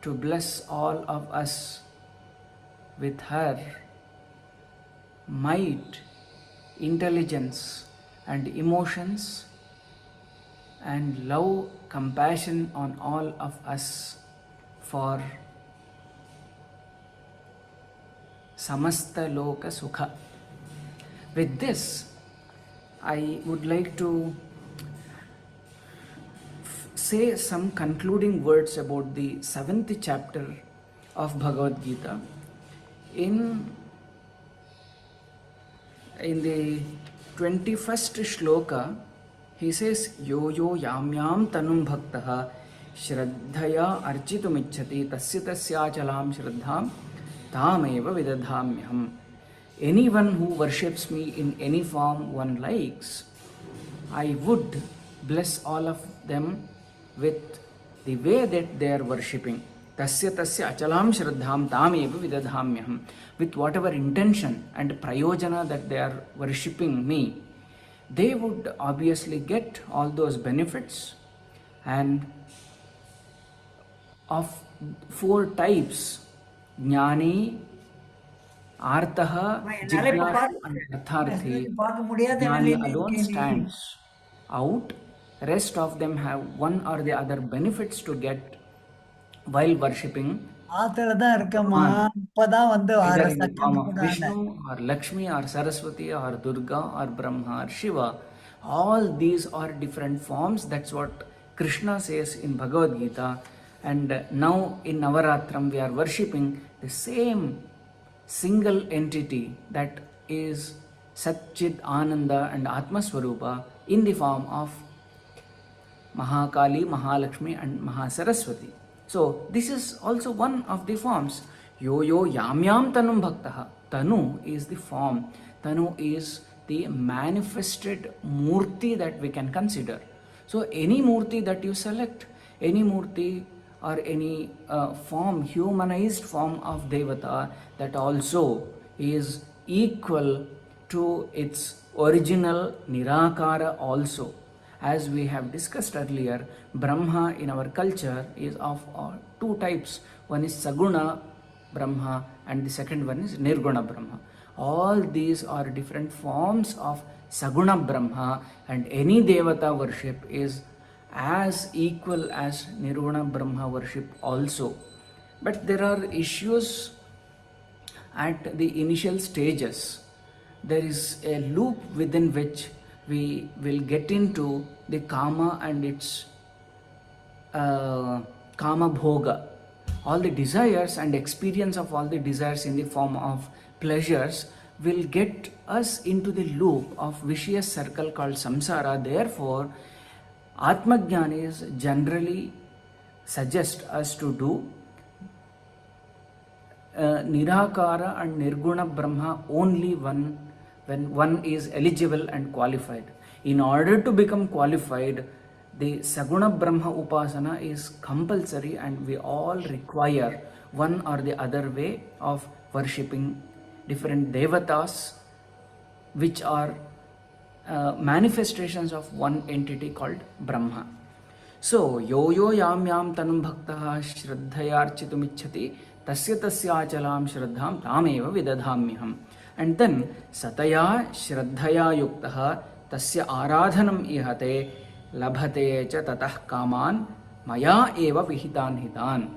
to bless all of us with her might, intelligence and emotions, and love, compassion on all of us for samasta loka sukha. With this, I would like to say some concluding words about the 7th chapter of Bhagavad Gita. In the 21st shloka, he says, Yo yo yamyam tanum bhaktaha shraddhaya architumicchati tasya tasyachalam shraddham tameva vidadhamyam. Anyone who worships me in any form one likes, I would bless all of them with the way that they are worshipping. Tasya tasya achalam shraddham tameva vidadhamyam. With whatever intention and prayojana that they are worshipping me, they would obviously get all those benefits. And of 4 types, Jnani, Artaha, Jignasu and Artharthi, Jnani alone stands out. Rest of them have one or the other benefits to get while worshipping ஆத்துல தான் இருக்கம்மா இப்பதான் வந்து either அரை in the second form of கூட Vishnu or Lakshmi or Saraswati or Durga or Brahma or Shiva. All these are different forms. That's what Krishna says in Bhagavad Gita. And now in Navaratram we are worshipping the same single entity that is Satchit Ananda and Atma Swarupa in the form of Mahakali, Mahalakshmi and Mahasaraswati. So this is also one of the forms. Yo yo yamyam tanum bhaktaha. Tanu is the form. Tanu is the manifested murti that we can consider. So any murti that you select, any murti or any form, humanized form of Devata that also is equal to its original Nirakara also. As we have discussed earlier, Brahma in our culture is of 2 types. One is Saguna Brahma and the second one is Nirguna Brahma. All these are different forms of Saguna Brahma, and any Devata worship is as equal as Nirguna Brahma worship also. But there are issues at the initial stages. There is a loop within which we will get into the Kama and its Kama Bhoga. All the desires and experience of all the desires in the form of pleasures will get us into the loop of vicious circle called samsara. Therefore, Atmajnanis generally suggest us to do Nirakara and Nirguna Brahma only when one is eligible and qualified. In order to become qualified, the Saguna Brahma Upasana is compulsory, and we all require one or the other way of worshipping different devatas, which are manifestations of one entity called Brahma. So, yo yam yam tanum bhaktaha shraddhayarchitumicchati tasya tasyachalam shraddham tameva vidadhamyaham. And then, sataya shraddhaya yuktaha tasya aradhanam ihate labhate cha tatah kaman maya eva vihitan hitan.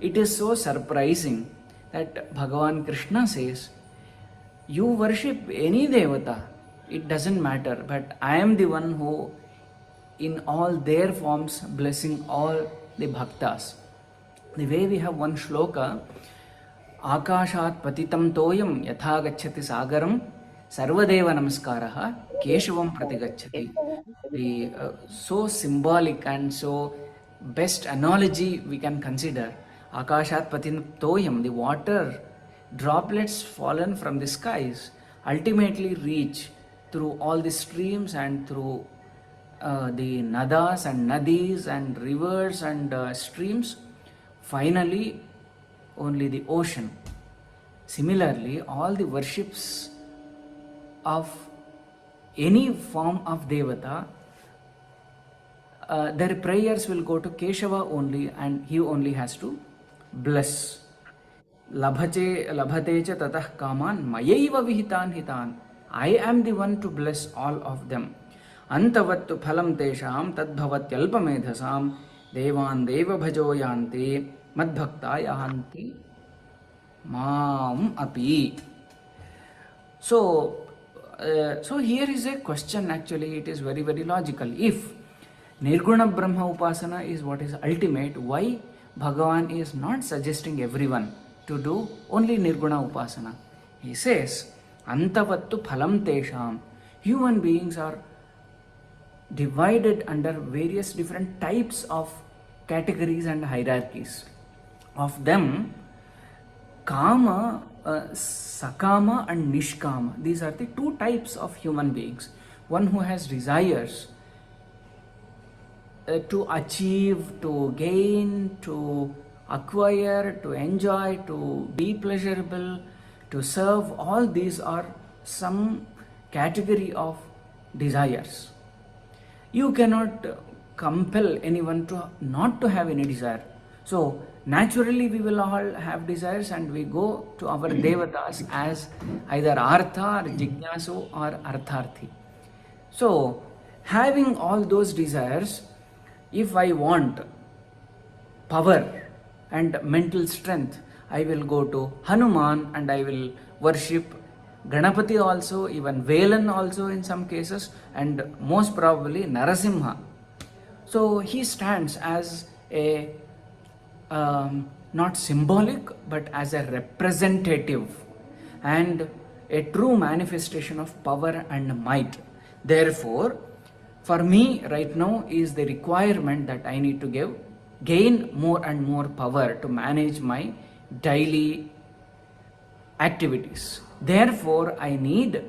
It is so surprising that Bhagavan Krishna says, you worship any devata, it doesn't matter, but I am the one who in all their forms blessing all the bhaktas. The way we have one shloka, Akashat patitam toyam yatha gacchati sagaram sarvadeva namaskaraha keshavam pratigacchati. The so symbolic and so best analogy we can consider. Akashat patitam toyam, the water droplets fallen from the skies ultimately reach through all the streams and through the nadas and nadis and rivers and streams, finally only the ocean. Similarly, all the worships of any form of devata, their prayers will go to Keshava only, and he only has to bless. Labhate cha tatah kaman mayaiva vihitan hitan. I am the one to bless all of them. Antavattu phalam tesham tadbhavatyalpamedhasam devan deva bhajo yanti madbhakta yahanti maam api. So here is a question. Actually, it is very, very logical. If Nirguna Brahma Upasana is what is ultimate, why Bhagavan is not suggesting everyone to do only Nirguna Upasana? He says, Antavattu phalam tesham. Human beings are divided under various different types of categories and hierarchies. Of them, Kama, Sakama and Nishkama, these are the two types of human beings. One who has desires to achieve, to gain, to acquire, to enjoy, to be pleasurable, to serve, all these are some category of desires. You cannot compel anyone to not to have any desire. So naturally we will all have desires, and we go to our devatas as either artha or jignasu or artharthi. So having all those desires, if I want power and mental strength, I will go to Hanuman and I will worship Ganapati also, even Velan also in some cases, and most probably Narasimha. So he stands as a not symbolic but as a representative and a true manifestation of power and might. Therefore, for me right now is the requirement that I need to gain more and more power to manage my daily activities. Therefore, I need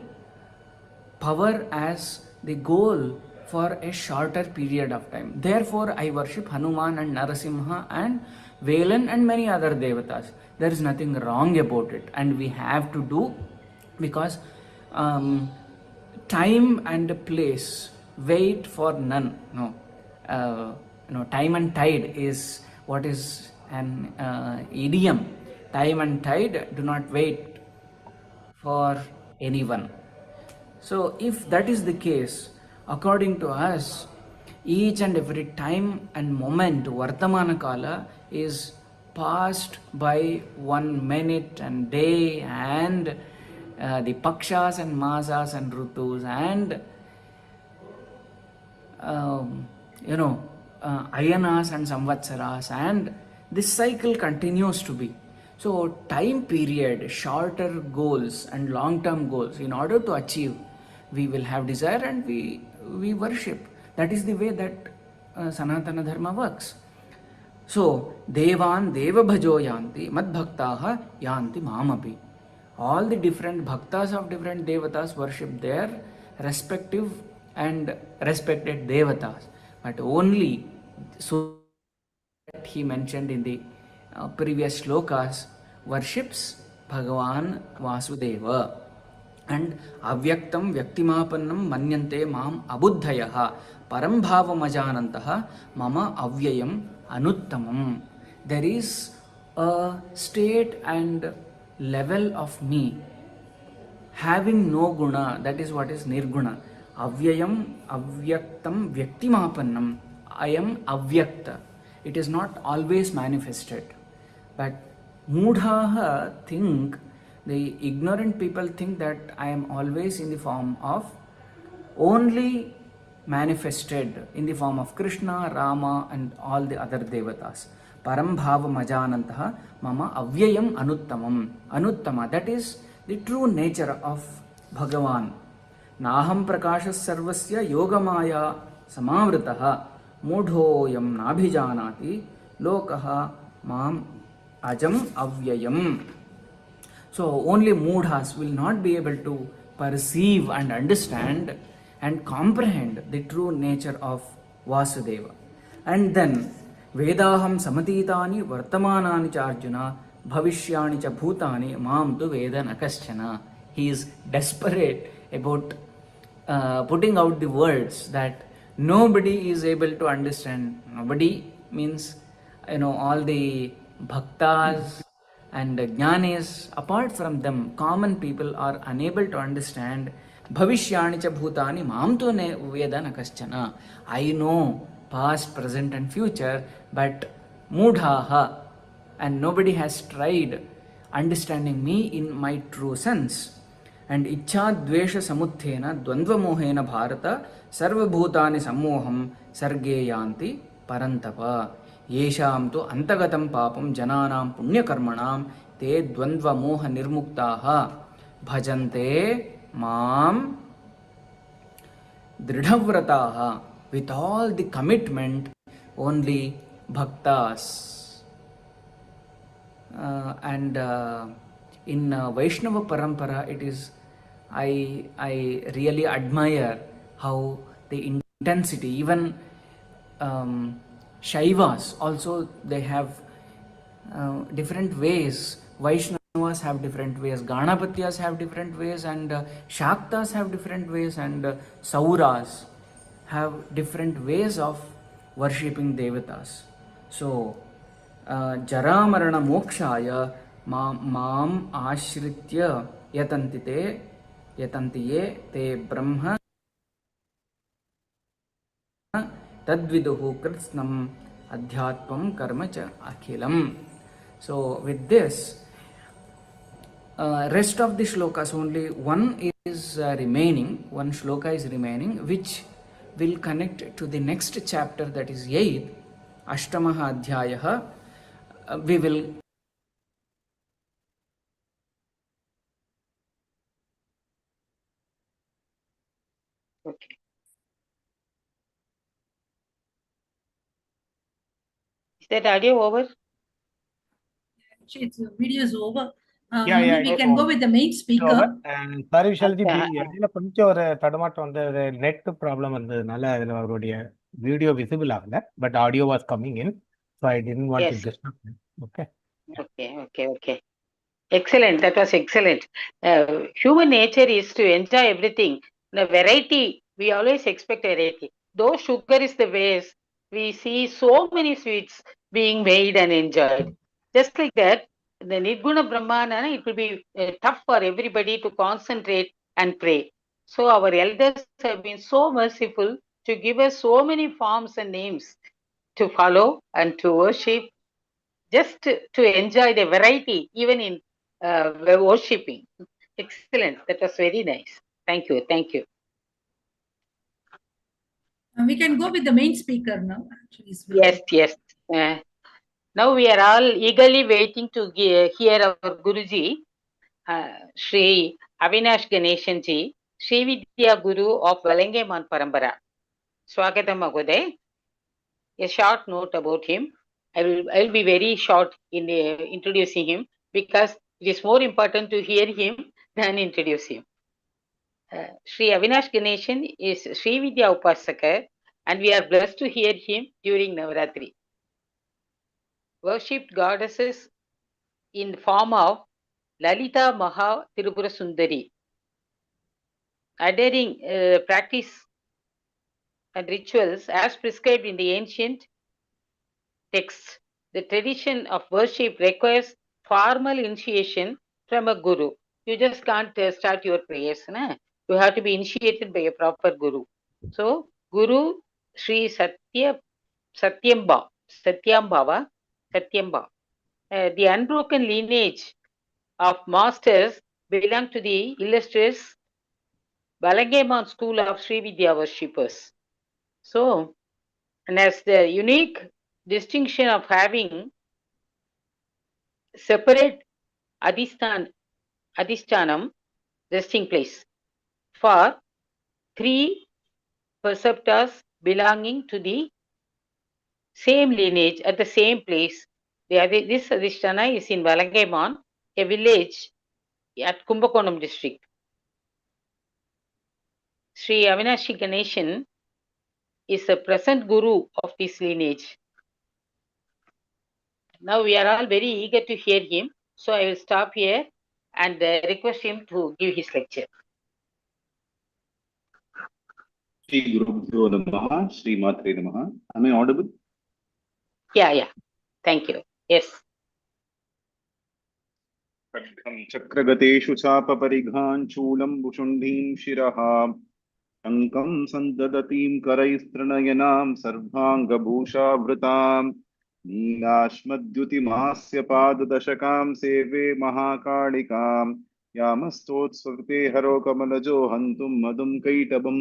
power as the goal for a shorter period of time. Therefore, I worship Hanuman and Narasimha and Velan and many other devatas. There is nothing wrong about it, and we have to do, because time and place wait for none. Time and tide is what is an idiom. Time and tide do not wait for anyone. So if that is the case, according to us, each and every time and moment, Vartamana Kala, is passed by 1 minute and day, and the Pakshas and Masas and Rutus and Ayanas and Samvatsaras, and this cycle continues to be. So time period, shorter goals and long-term goals, in order to achieve, we will have desire and we worship. That is the way that Sanatana Dharma works. So, Devan Deva Bhajo Yanti, Mad Bhaktaha Yanti Mamapi. All the different bhaktas of different devatas worship their respective and respected devatas. but only so that he mentioned in the previous shlokas worships Bhagavan Vasudeva. And avyaktam vyaktimapannam manyante mam abuddhayaha parambhavamajanantaha mama avyayam anuttamam. There is a state and level of me having no guna, that is what is nirguna. Avyayam avyaktam vyaktimapannam. I am avyakta. It is not always manifested. But mudhaha think, the ignorant people think that I am always in the form of only manifested in the form of Krishna, Rama and all the other devatas. Parambhava majanantaha mama avyayam anuttamam. Anuttama, that is the true nature of Bhagavan. Naham prakashas sarvasya yogamaya samavritaha mudhoyam nabhijanati lokaha mam ajam avyayam. So only mudhas will not be able to perceive and understand and comprehend the true nature of Vasudeva. And then Vedaham samatitani vartamanani cha Arjuna bhavishyani cha bhutani mam tu veda nakaschana. He is desperate about putting out the words that nobody is able to understand. Nobody means, all the bhaktas and jnanis, apart from them, common people are unable to understand. Bhavishyani cha bhutani mam tu veda nakaschana. I know past, present and future, but mudhaha, and nobody has tried understanding me in my true sense. And ichha dvesha samuthena dvandva mohena bharata sarva bhutani sammoham sarge yanti parantapa. Yesham tu antagatam papam jananam punyakarmanam te dvandva moha nirmuktaha bhajante mam dridhavrataha. With all the commitment, only bhaktas. And in Vaishnava Parampara, it is, I really admire how the intensity, even Shaivas also, they have different ways. Vaishnavas have different ways, Ganapatyas have different ways, and Shaktas have different ways, and Sauras have different ways of worshipping devatas. So, Jaramarana mokshaya mam ashritya yatantiye te brahma tadviduhu kritsnam adhyatvam karma cha akhilam. So, with this, rest of the shlokas, only one is remaining, one shloka is remaining, which will connect to the next chapter, that is 8th, Ashtamaha Adhyayaha. We will Okay. Is that audio over? Actually, the video is over. Yeah, yeah, Maybe we it's can go over. with the main It's speaker. over. Sorry Vishalji, Okay. இடையில கொஞ்சம் ஒரு தடுமாற்றம் வந்து net problem வந்ததுனால அதில் அவருடைய video visible ஆகல, but audio was coming in, so I didn't want to Yes. Disturb. Okay. Okay. Excellent. That was excellent. Human nature is to enjoy everything. The variety, we always expect variety. Though sugar is the base, we see so many sweets being made and enjoyed. Just like that, the Nirguna Brahmana, it will be tough for everybody to concentrate and pray. So our elders have been so merciful to give us so many forms and names to follow and to worship, just to enjoy the variety, even in worshipping. Excellent. That was very nice. Thank you. We can go with the main speaker now. Actually, it's very- Yes. Now we are all eagerly waiting to hear our Guruji, Shri Avinash Ganesan ji, Sri Vidya Guru of Valangeman Parampara. Swagatam Mahoday. A short note about him. I will be very short in introducing him, because it is more important to hear him than introduce him. Shri Avinash Ganesan is Sri Vidya Upasaka and we are blessed to hear him during Navaratri. Worshipped goddesses in form of Lalita Maha Tirupura Sundari. Adhering practice and rituals as prescribed in the ancient texts. The tradition of worship requires formal initiation from a guru. You just can't start your prayers. Na? You have to be initiated by a proper guru. So, Guru Shri Satyamba, the unbroken lineage of masters belong to the illustrious Balangeman school of Sri Vidya worshippers. So, and as the unique distinction of having separate Adhishtanam, resting place, for three preceptors belonging to the same lineage at the same place. This Adhisthana is in Valangeman, a village at Kumbakonam district. Sri Avinash Ganesan is the present guru of this lineage. Now we are all very eager to hear him, so I will stop here and request him to give his lecture. Shri Gurubhyo Namaha, Shri Matre Namaha. Am I audible? Yeah. Thank you. Yes. Chakragateshu chapaparighān chūlam bushundhīm shiraha Shankam sandadatīm karaistranayanam sarvāṅga bhūṣāvritām Nīlāśmaddyutimasya pādadashakām seve mahākālikām Yāmastotsvate haro kamalajo hantum madum kaitabam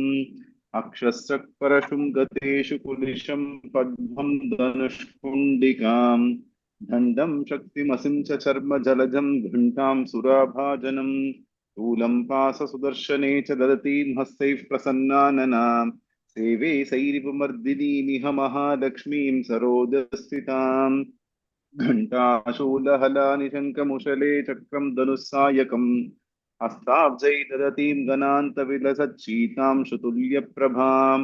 Akshasrak parashum gateshu kulisham padbham dhanushkundikām Dhandam shaktimasim cha charma jalajam ghantam surabhajanam Tūlam pāsa sudarshane cha dadatīm hassaiv prasannānanām Seve sairipamardini miha mahadakshmīm sarodasthitām Ghantāshūlahalāni shankamushale chakram dhanussāyakam Hastābjai dadatīm ganāntavilasacchītām shutulya prabhām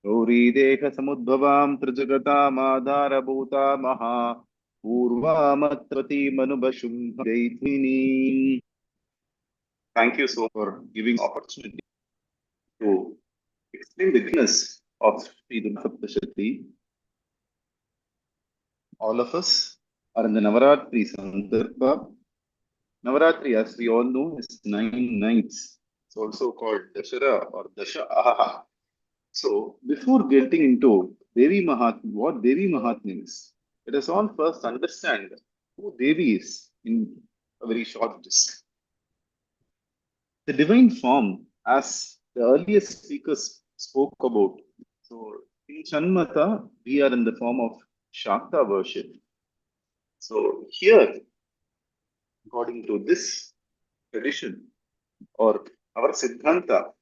Gaurīdeha samudbhavam trijagatām ādhārabhūtā mahā Purvamatrati manubashum Jaithini. Thank you so much for giving opportunity to explain the goodness of Shri Durga Sapthasati. All of us are in the Navaratri Sandarbha. Navaratri, as we all know, is 9 nights. It's also called Dashara or Dasha Aha. So, before getting into Devi Mahatmya, what Devi Mahatmya is, let us all first understand who Devi is in a very short gist. The divine form, as the earlier speakers spoke about. So, in Chanmata, we are in the form of Shakta worship. So, here, according to this tradition or our Siddhanta,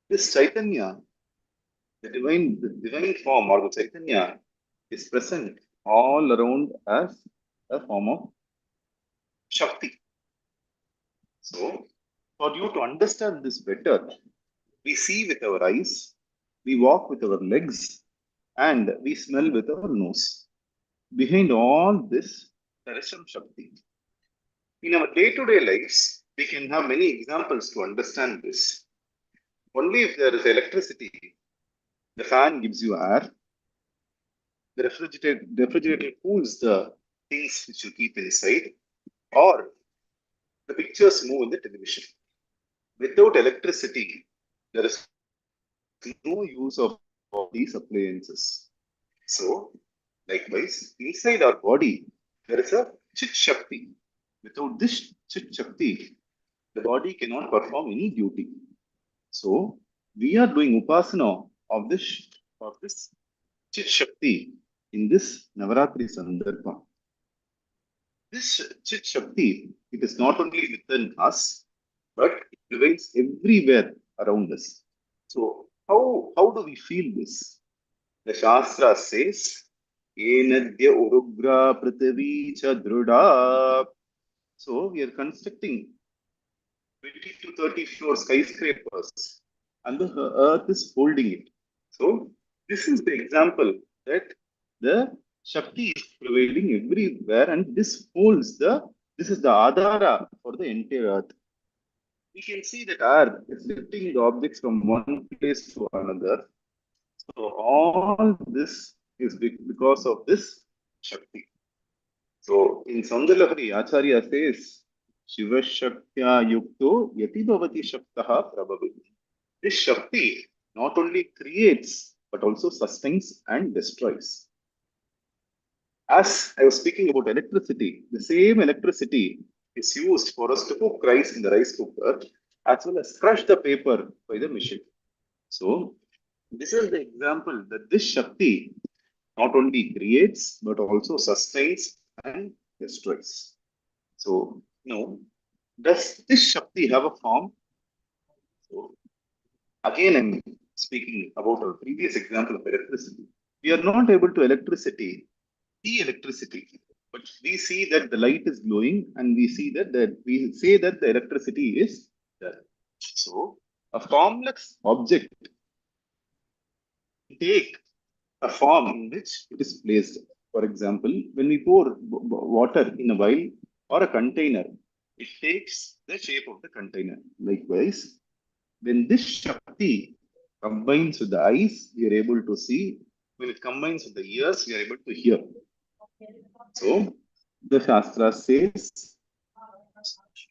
this Chaitanya, the divine form or the Chaitanya is present all around as a form of Shakti. So, for you to understand this better, we see with our eyes, we walk with our legs, and we smell with our nose. Behind all this, there is some Shakti. In our day-to-day lives, we can have many examples to understand this. Only if there is electricity, the fan gives you air, the refrigerator cools the things which you keep inside, or the pictures move in the television. Without electricity, there is no use of these appliances. So, likewise, inside our body, there is a Chit Shakti. Without this Chit Shakti, the body cannot perform any duty. So, we are doing Upasana of this Chit Shakti in this Navaratri Sandarbha. This Chit Shakti, it is not only within us, but it prevails everywhere around us. So, how do we feel this? The Shastra says, Enadya Urugra Prithvi Chadruda. So, we are constructing 20 to 30 floor skyscrapers and the earth is holding it. So, this is the example that the Shakti is prevailing everywhere, and this holds this is the Adhara for the entire earth. We can see that earth is lifting the objects from one place to another. So all this is because of this Shakti. So in Saundaralahari, Acharya says, Shiva Shaktya Yukto Yati Bhavati Shaktaha Prabhavati. This Shakti not only creates but also sustains and destroys. As I was speaking about electricity, the same electricity is used for us to cook rice in the rice cooker as well as crush the paper by the machine. So this is the example that this Shakti not only creates but also sustains and destroys. So now, does this Shakti have a form? So again, I'm speaking about our previous example of electricity. We are not able to see electricity, but we see that the light is glowing, and we see that we say that the electricity is there. So a formless object take a form in which it is placed. For example, when we pour water in a vial or a container, it takes the shape of the container. Likewise, when this Shakti combines with the eyes, we are able to see. When it combines with the ears, we are able to hear. So, the Shastra says,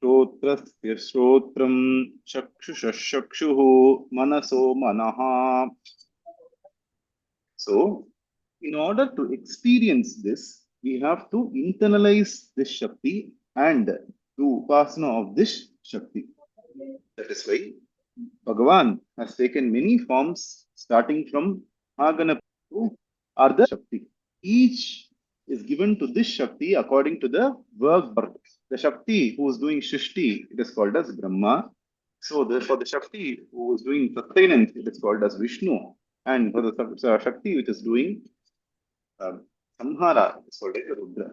Shrotrasya Shrotram Chakshushashakshuhu Manaso Manaha. So, in order to experience this, we have to internalize this Shakti and do Upasana of this Shakti. That is why Bhagavan has taken many forms starting from Mahaganapati to Ardha Shakti. Each is given to this Shakti according to the work. The Shakti who is doing Shrishti, it is called as Brahma. So for the Shakti who is doing sustenance, it is called as Vishnu. And for the Shakti which is doing Samhara, it is called as Rudra.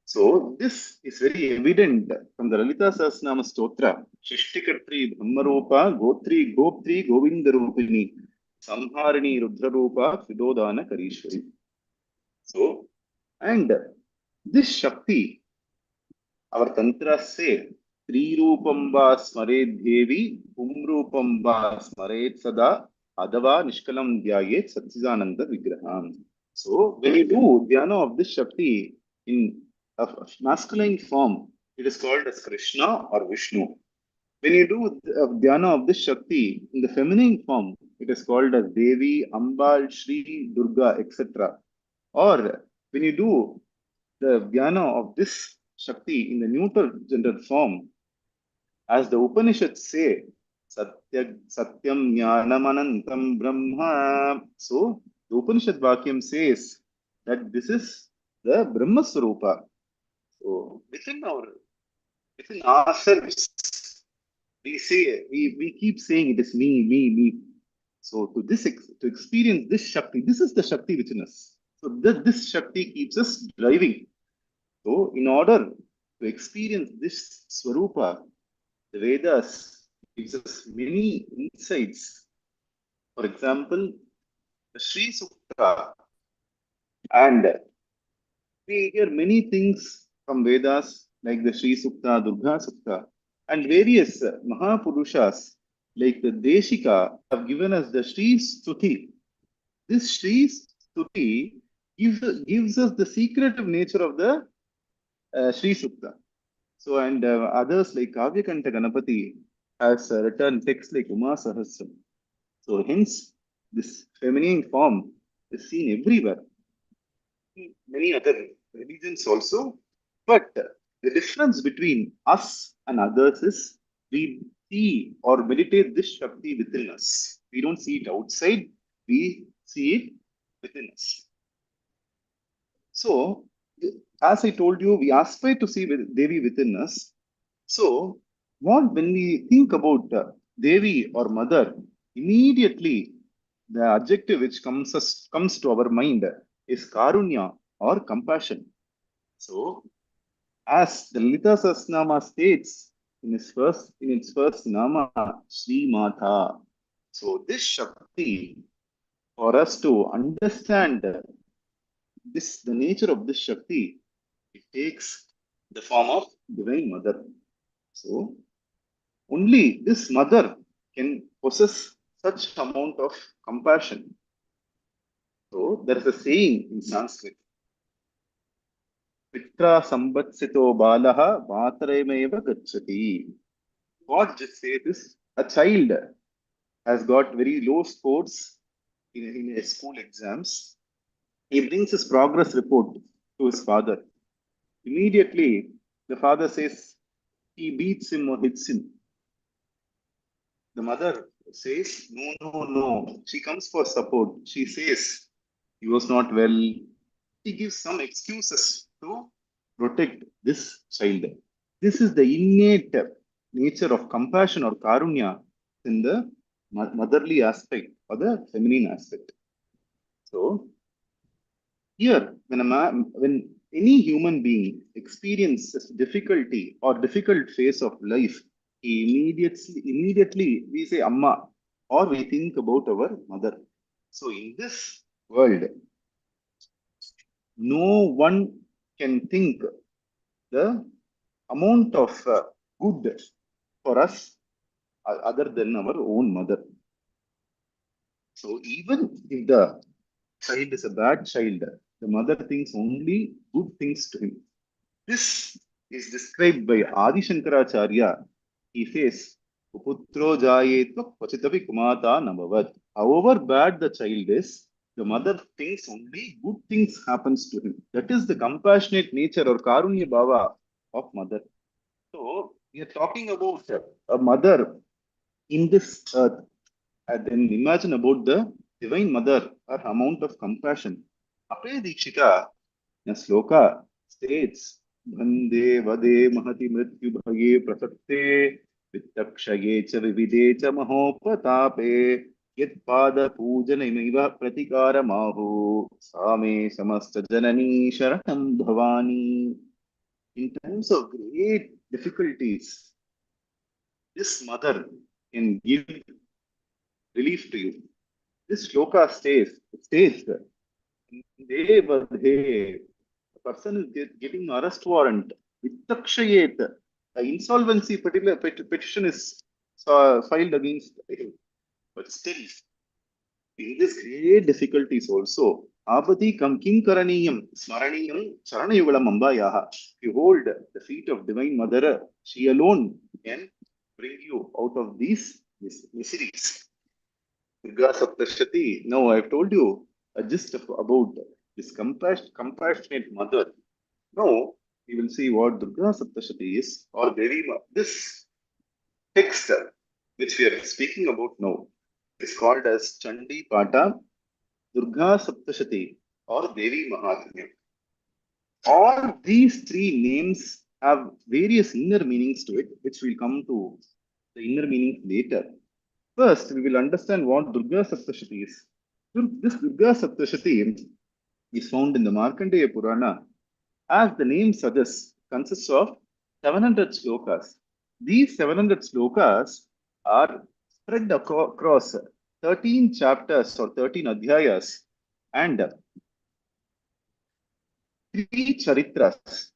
So this is very evident from the Lalita Sahasranama Stotra. Shishtikatri Brahmarupa Gotri Goptri Govindarupini Samharini Rudrarupa Fidodana Karishwari. So, and this Shakti, our Tantra say, Tri Rupamba Smared Devi, Umrupamba Smared Sada, Adava Nishkalam Dhyayet Satsidananda Vigraham. So, when you do dhyana of this Shakti in a masculine form, it is called as Krishna or Vishnu. When you do dhyana of this Shakti in the feminine form, it is called as Devi, Ambal, Shri, Durga, etc. Or when you do the dhyana of this Shakti in the neutral gender form, as the Upanishads say, Satyam Jnanamanantam Brahma. So, the Upanishad Vakyam says that this is the Brahma Swarupa. So, within ourselves, we keep saying it is me. So, to experience this Shakti, this is the Shakti within us. So, this Shakti keeps us driving. So, in order to experience this Swarupa, the Vedas gives us many insights. For example, the Shri Sukta, and we hear many things from Vedas like the Shri Sukta, Durga Sukta, and various Mahapurushas like the Deshika have given us the Shri Stuti. This Shri Stuti gives us the secretive nature of the Shri Sukta. So, and others like Kavyakanta Ganapati has written texts like Uma Sahasram. So, hence, this feminine form is seen everywhere. Many other religions also. But the difference between us and others is we see or meditate this Shakti within us. We don't see it outside, we see it within us. So, as I told you, we aspire to see Devi within us. So, when we think about Devi or Mother, immediately the adjective which comes to our mind is Karunya or compassion. So, as the Lalita Sahasranama states in its first Nama, Sri Mata. So, this Shakti for us to understand this, the nature of this Shakti, it takes the form of Divine Mother. So, only this mother can possess such amount of compassion. So, there is a saying in Sanskrit, Pitra sambatsito balaha mataremeva gacchati. What just say this? A child has got very low scores in his school exams. He brings his progress report to his father. Immediately, the father says he beats him or hits him. The mother says, no, no, no. She comes for support. She says he was not well. She gives some excuses to protect this child. This is the innate nature of compassion or karunya in the motherly aspect or the feminine aspect. So, here, when any human being experiences difficulty or difficult phase of life, he immediately we say Amma, or we think about our mother. So in this world, no one can think the amount of good for us other than our own mother. So even if the child is a bad child, the mother thinks only good things to him. This is described by Adi Shankaracharya. He says, Putro jayetva pachitapi kumata namavat. However bad the child is, the mother thinks only good things happens to him. That is the compassionate nature or karunya bhava of mother. So we are talking about a mother in this earth. And then imagine about the Divine Mother, her amount of compassion. Apreya Dikshita, in a Shloka, states, Bhande vade mahati mrityu bhage prasakte vittakshaye cha vivide cha mahopatape yat pada pujanamiva pratikara mahu same samasta janani sharanam bhavani. In times of great difficulties, this mother can give relief to you. This shloka states the person is getting arrest warrant. Vitakshayet, the insolvency petition is filed against him. But still, in this great difficulties also, Abati kam kim karaniyam smaraniyam charanayugalam ambayaha. If you hold the feet of Divine Mother, she alone can bring you out of these miseries. Durga Sapthasati. Now I've told you a gist about this compassionate mother. Now we will see what Durga Sapthasati is, or this text which we are speaking about now is called as Chandi Pata, Durga Sapthasati, or Devi Mahatmya. All these three names have various inner meanings to it, which will come to the inner meanings later. First, we will understand what Durga Sapthasati is. This Durga Sapthasati is found in the Markandeya Purana. As the name suggests, consists of 700 slokas. These 700 slokas are spread across 13 chapters or 13 adhyayas and 3 charitras.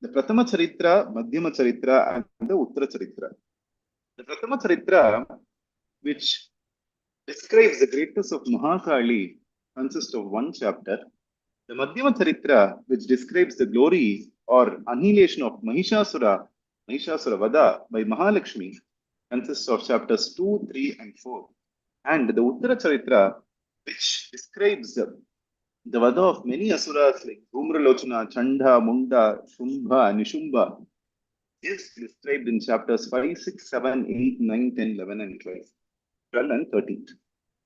The Prathama Charitra, Madhyama Charitra, and the Uttara Charitra. The Prathama Charitra, which describes the greatness of Mahakali, consists of 1 chapter. The Madhyama Charitra, which describes the glory or annihilation of Mahishasura Vada by Mahalakshmi, consists of chapters 2, 3, and 4. And the Uttara Charitra, which describes the Vada of many asuras like Dhumralochana, Chanda, Munda, Shumbha, Nishumbha, is described in chapters 5, 6, 7, 8, 9, 10, 11, and 12 and 13.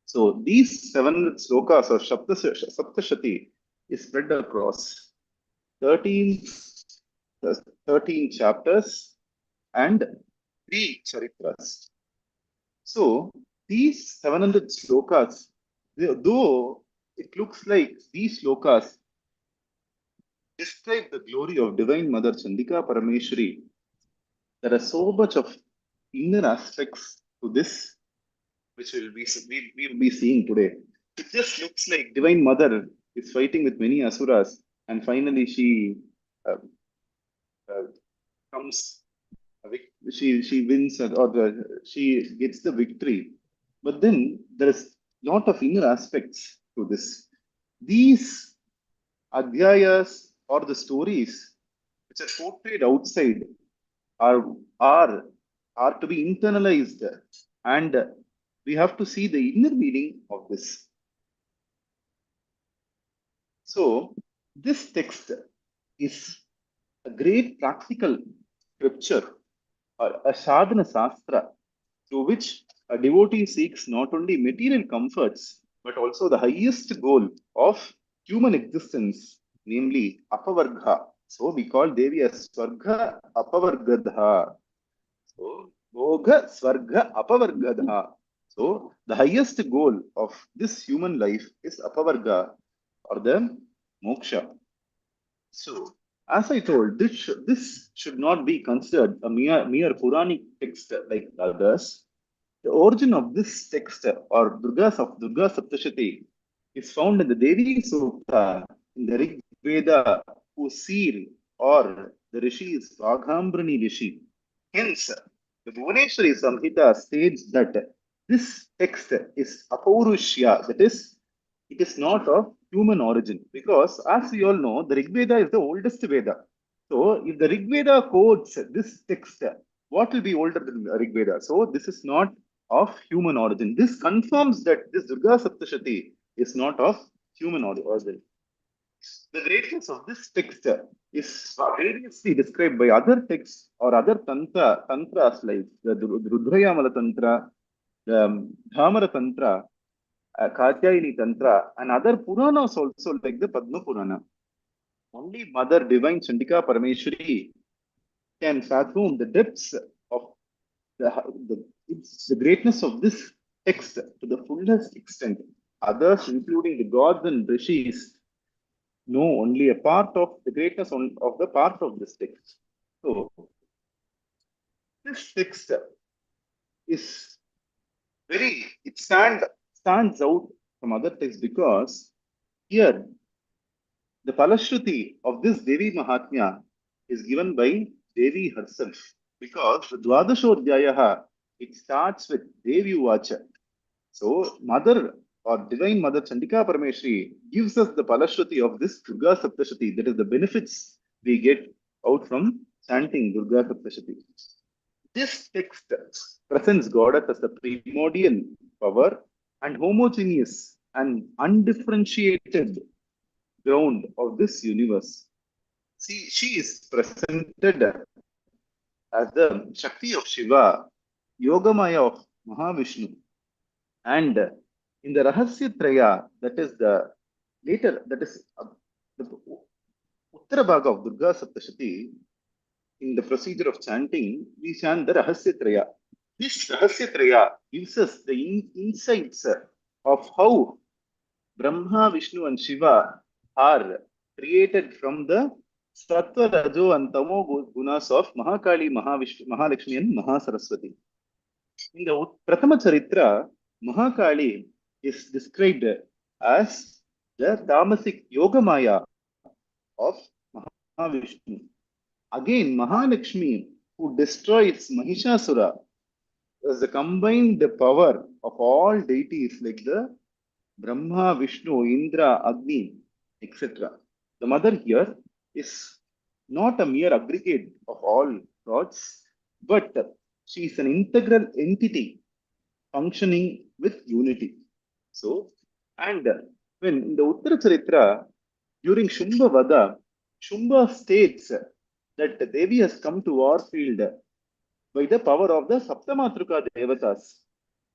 So these 700 slokas or Saptashati is spread across 13 chapters and 3 charitras. So these 700 slokas, though it looks like these slokas describe the glory of Divine Mother Chandika Parameshwari, there are so much of inner aspects to this which we will be seeing today. It just looks like Divine Mother is fighting with many asuras, and finally she uh, comes. She wins, she gets the victory. But then there is lot of inner aspects to this. These adhyayas or the stories which are portrayed outside are are are to be internalized, and we have to see the inner meaning of this. So this text is a great practical scripture, a sadhana sastra, through which a devotee seeks not only material comforts but also the highest goal of human existence, namely apavarga. So we call Devi as Swarga Apavargadha. So Bhoga Swarga Apavargadha. So the highest goal of this human life is apavarga, or the moksha. So, as I told, this should not be considered a mere Puranic text like others. The origin of this text, or Durga Sapthasati, is found in the Devi Sukta in the Rig Veda, whose seal or the Rishi is Vaghambrani Rishi. Hence, the Bhuvaneshwari Samhita states that this text is Apaurushya, that is, it is not of human origin, because as we all know, the Rig Veda is the oldest Veda. So, if the Rig Veda quotes this text, what will be older than the Rig Veda? So, this is not of human origin. This confirms that this Durga Saptashati is not of human origin. The greatness of this text is variously described by other texts or other tantras like the Rudrayamala Tantra, the Dhamara Tantra, Katyayini Tantra, and other Puranas also like the Padma Purana. Only Mother Divine Chandika Parameshwari can fathom the depths of the greatness of this text to the fullest extent. Others, including the gods and rishis, know only a part of the greatness of the part of this text. So, this text is it stands out from other texts because here the Palashruti of this Devi Mahatmya is given by Devi herself, because the Dwadashodhyayaha, it starts with Devi Uvacha. So, Mother or Divine Mother Chandika Parameshwari gives us the Palashruti of this Durga Saptashati, that is the benefits we get out from chanting Durga Saptashati. This text presents Goddess as the primordial power and homogeneous and undifferentiated ground of this universe. See, she is presented as the Shakti of Shiva, Yogamaya of Mahavishnu, and in the Rahasya Traya, that is the later, that is the Uttara Bhaga of Durga Saptashati, in the procedure of chanting, we chant the Rahasya Traya. This Rahasya Traya gives us the insights of how Brahma, Vishnu, and Shiva are created from the Sattva, Rajo, and Tamo gunas of Mahakali, Mahalakshmi, and Mahasaraswati. In the Prathama Charitra, Mahakali is described as the Tamasic Yogamaya of Mahavishnu. Again, Mahalakshmi, who destroys Mahishasura, is the combined power of all deities like the Brahma, Vishnu, Indra, Agni, etc. The mother here is not a mere aggregate of all gods, but she is an integral entity functioning with unity. So, and when in the Uttara Charitra, during Shumba Vada, Shumba states that Devi has come to war field by the power of the Saptamatruka Devatas.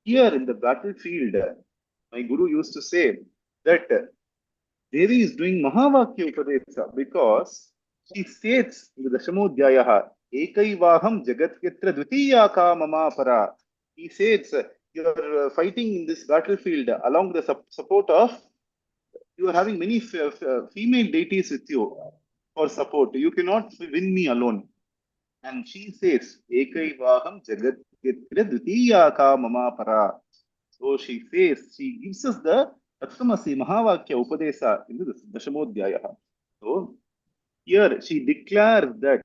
Here in the battlefield, my Guru used to say that Devi is doing Mahavakya Upadesa because she states in the Dashamodhyayaha, Ekaivaham Jagatyatra Dvitiyaka Mama Para. He says, you are fighting in this battlefield along the support of, you are having many female deities with you for support. You cannot win me alone. And she says, Ekaivaham Jagatyatra Dvitiyaka Mama Para. So she says, she gives us the Tattvamasi Mahavakya Upadesa in the Dashamodhyaya. So here she declares that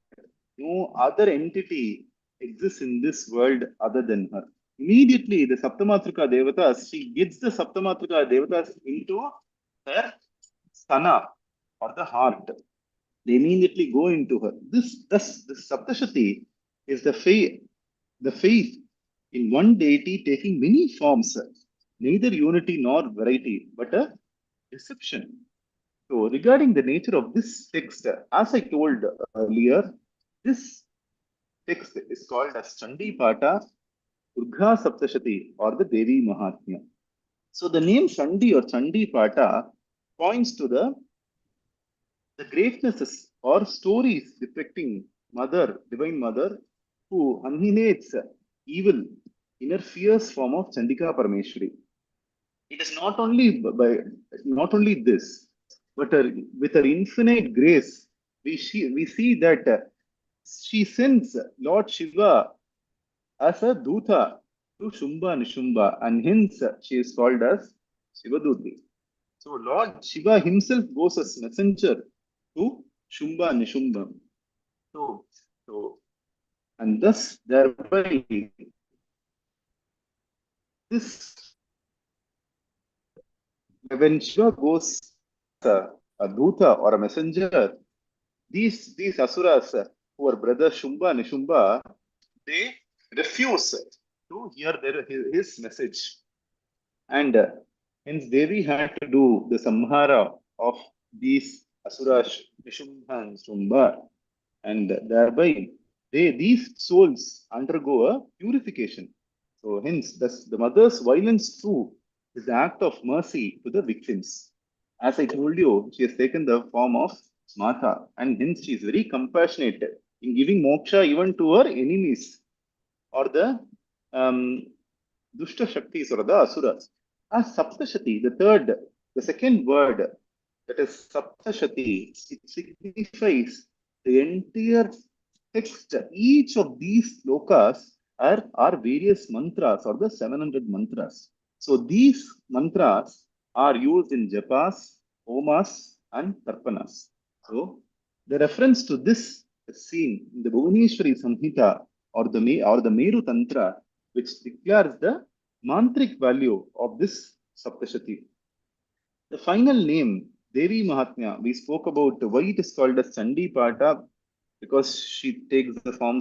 no other entity exists in this world other than her. Immediately, the Saptamatrika Devatas, she gets the Saptamatrika Devatas into her sana or the heart. They immediately go into her. This Saptashati is the faith in one deity taking many forms, neither unity nor variety, but a deception. So, regarding the nature of this text, as I told earlier, this text is called as Chandi Pata, Durga Saptashati, or the Devi Mahatmya. So, the name Chandi or Chandi Pata points to the greatnesses or stories depicting Mother, Divine Mother, who annihilates evil in her fierce form of Chandika Parameshwari. It is not only this, but with her infinite grace, we see that she sends Lord Shiva as a Dutha to Shumba Nishumba, and hence she is called as Shivaduti. So Lord Shiva himself goes as messenger to Shumba Nishumba. So and thus thereby this when Shiva goes as a Dutha or a messenger, these asuras who are brother Shumba Nishumba, they refuse to hear his message. And hence Devi had to do the samhara of these asuras Nishumba and Shumba. And thereby these souls undergo a purification. So hence the mother's violence too is the act of mercy to the victims. As I told you, she has taken the form of Mata, and hence she is very compassionate in giving moksha even to her enemies or the Dushta Shaktis or the Asuras. As Saptashati, the second word, that is Saptashati, it signifies the entire text. Each of these slokas are various mantras or the 700 mantras. So these mantras are used in japas, homas, and tarpanas. So the reference to this is seen in the Bhuvaneshwari Samhita or the Meru Tantra, which declares the mantric value of this Saptashati. The final name, Devi Mahatmya, we spoke about why it is called as Chandi Pata, because she takes the form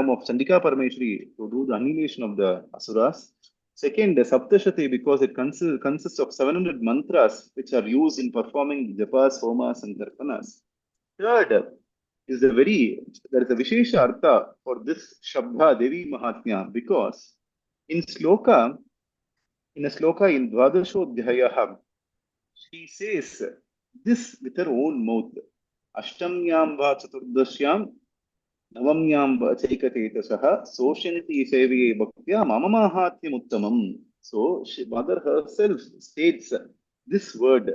of Chandika Parameshwari to do the annihilation of the Asuras. Second, the Saptashati, because it consists of 700 mantras which are used in performing japas, homas, and darpanas. Third, there is a Vishesha Artha for this Shabda Devi Mahatmya, because in a sloka in Dvadashodhyaya, she says this with her own mouth. Ashtamyam va Chaturdashyam Navamyam va Chaikatetasah Soshanti Seviye Bhaktya Mama Mahatyam Uttamam. So Mother herself states this word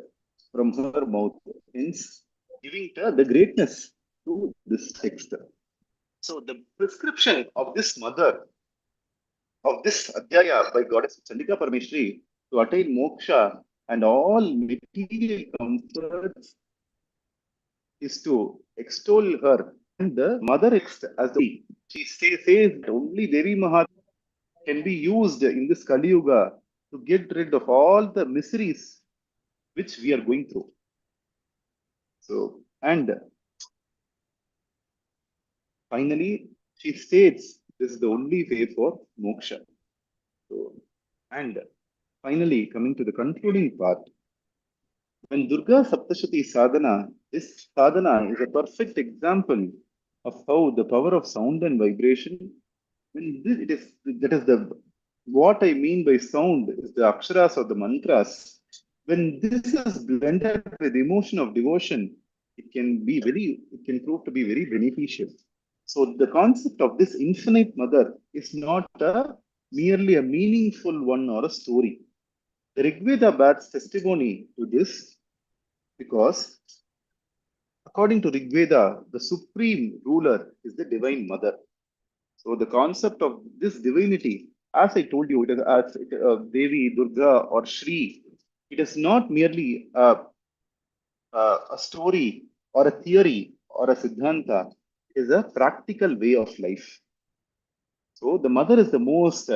from her mouth, hence giving her the greatness to this text. So the prescription of this mother, of this Adhyaya by Goddess Chandika Parameshwari to attain moksha and all material comforts is to extol her. And the mother as the she says that only Devi Mahatma can be used in this Kali Yuga to get rid of all the miseries which we are going through. So, and finally, she states this is the only way for moksha. So, and finally, coming to the concluding part, when Durga Saptashati sadhana, this sadhana is a perfect example of how the power of sound and vibration, what I mean by sound is the aksharas or the mantras. When this is blended with emotion of devotion, it can prove to be very beneficial. So the concept of this infinite mother is not merely a meaningful one or a story. The Rigveda bears testimony to this because according to Rigveda, the supreme ruler is the divine mother. So the concept of this divinity, as I told you, it is as Devi, Durga, or Shri, It is not merely a story or a theory or a siddhanta. It is a practical way of life. So the mother is the most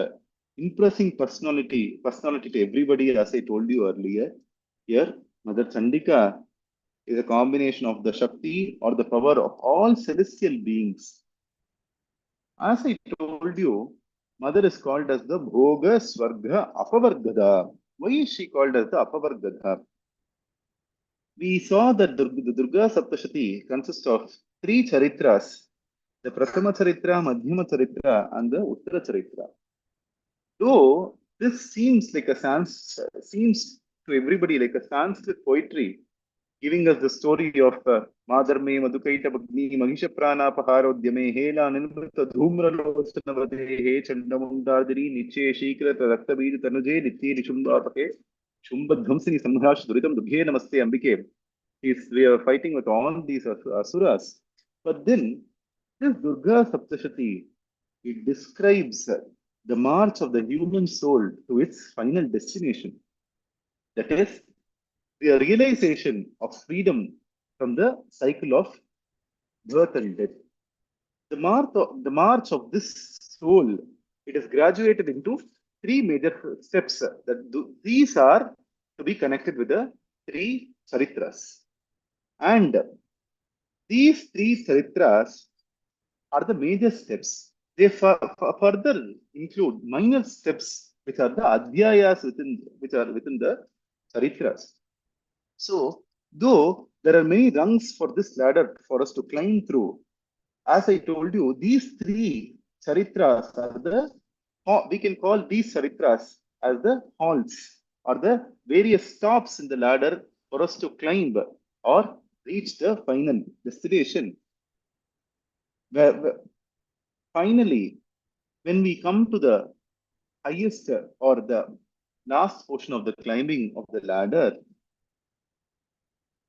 impressing personality to everybody, as I told you earlier. Here, Mother Chandika is a combination of the Shakti or the power of all celestial beings. As I told you, Mother is called as the Bhoga Swarga Apavargada. Why is she called as the Apavargada? We saw that the Durga Sapthasati consists of 3 charitras: the Prathama Charitra, Madhyama Charitra, and the Uttara Charitra. Though this seems like seems to everybody like a Sanskrit poetry, giving us the story of Madarme Madhukaita Bagni Mahisha Prana Paharodyame Hela Nilmata Dhumra Losanavade He Chandamundadri Niche Shikrata Raktabid Tanuje Nitya Nishumbapake Shumba Dhamsini Samhash Duritam Dubhe Namaste Ambike. We are fighting with all these asuras. But then this Durga Saptashati, it describes the march of the human soul to its final destination. That is the realization of freedom from the cycle of birth and death. The march of this soul, it is graduated into 3 major steps. These are to be connected with the 3 charitras. And these 3 charitras are the major steps. They further include minor steps, which are the adhyayas which are within the charitras. So, though there are many rungs for this ladder for us to climb through, as I told you, these 3 charitras are we can call these charitras as the halls or the various stops in the ladder for us to climb or reach the final destination. Finally, when we come to the highest or the last portion of the climbing of the ladder,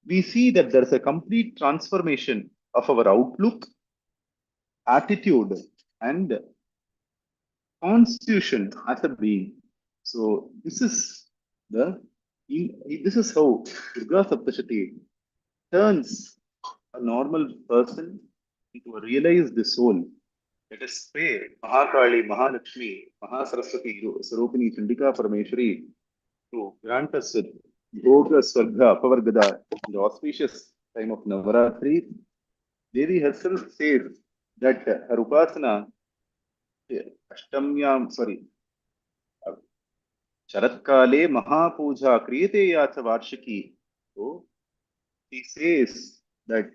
we see that there is a complete transformation of our outlook, attitude, and constitution as a being. So this is how Durga Saptashati turns a normal person into a realized soul. Let us pray Mahakali, Mahalakshmi, Mahasaraswati, Sarupini, Chandika, Parameshwari to grant us Bhoga Swarga Pavargada in the auspicious time of Navaratri. Devi herself says that her Upasana, Sharatkale Mahapuja Kriyate Yatha Varshiki. So she says that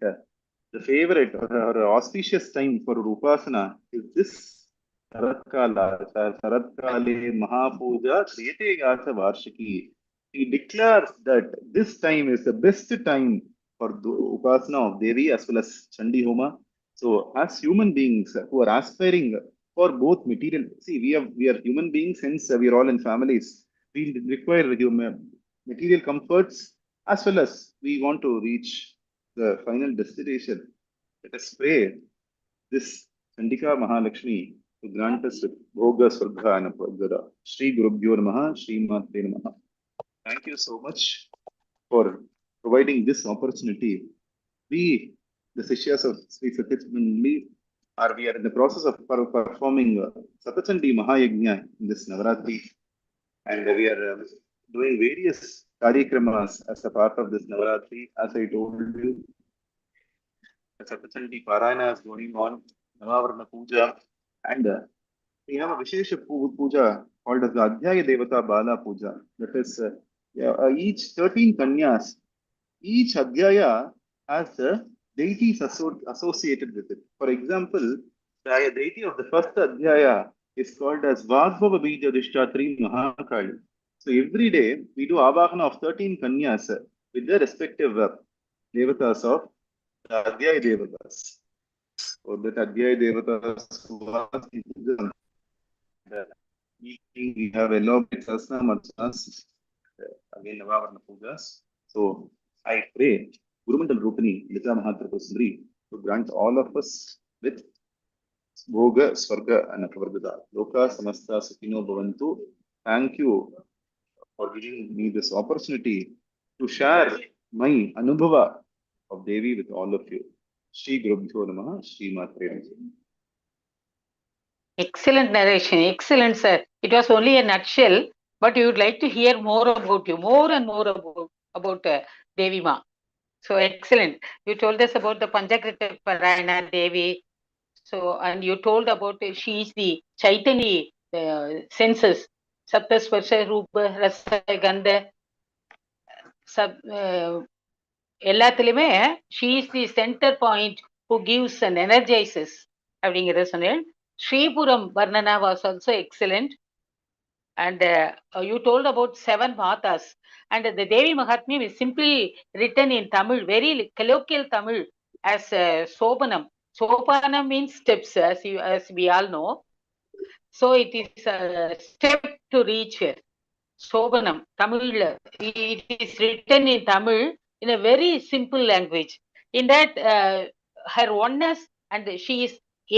the favorite or her auspicious time for Upasana is this Sharatkala, Sharatkale Mahapuja Kriyate Yatha Varshiki. He declares that this time is the best time for the Upasana of Devi as well as Chandi Homa. So, as human beings who are aspiring for both material, see, we are human beings, hence we are all in families. We require material comforts as well as we want to reach the final destination. Let us pray this Chandika Mahalakshmi to grant us Bhoga Swarga and Apagada. Shri Gurubhyo Namaha, Shri Matre Namaha. Thank you so much for providing this opportunity. We, the Sishyas of Sri Satyajit, we are in the process of performing Satachandi Mahayagnya in this Navaratri, and we are doing various Karyakramas as a part of this Navaratri. As I told you, the Satachandi Parayana is going on, Navavarna Puja, and we have a Vishesha Puja called as the Adhyaya Devata Bala Puja. That is, each 13 Kanyas, each Adhyaya has deities associated with it. For example, the deity of the first Adhyaya is called as Vagbhava Bija Dishtatri Mahakali. So every day we do Avahana of 13 Kanyas with the respective Devatas of the Adhyaya Devatas. Or that Adhyaya Devatas who are we have elaborate Sasna Marchanas, again Navavarna Pujas. So I pray Gurumandal Rupani, Lita Mahatrapa Sundari, to grant all of us with Bhoga, Swarga, and Apavargada. Loka Samasta Sukino Bhavantu. Thank you for giving me this opportunity to share my anubhava of Devi with all of you. Shri Gurubhyo Namaha, Shri Matre Namaha. Excellent narration. Excellent, sir. It was only a nutshell, but you would like to hear more about you, more and more about Devi Ma. So excellent. You told us about the Panchakrita Parayana Devi. So, and you told about she is the Chaitanya senses. Saptasparsha, Rupa, Rasa, Gandha. எல்லாத்துலயுமே she is the center point who gives and energizes அப்படிங்கிறத சொன்னேன். Sripuram Varnana was also excellent. And you told about 7 Matas. And the Devi Mahatmya is simply written in Tamil, very colloquial Tamil, as Sopanam. Sopanam means steps, as we all know. So it is a step to reach here. Sopanam, Tamil. It is written in Tamil in a very simple language. In that, her oneness and she is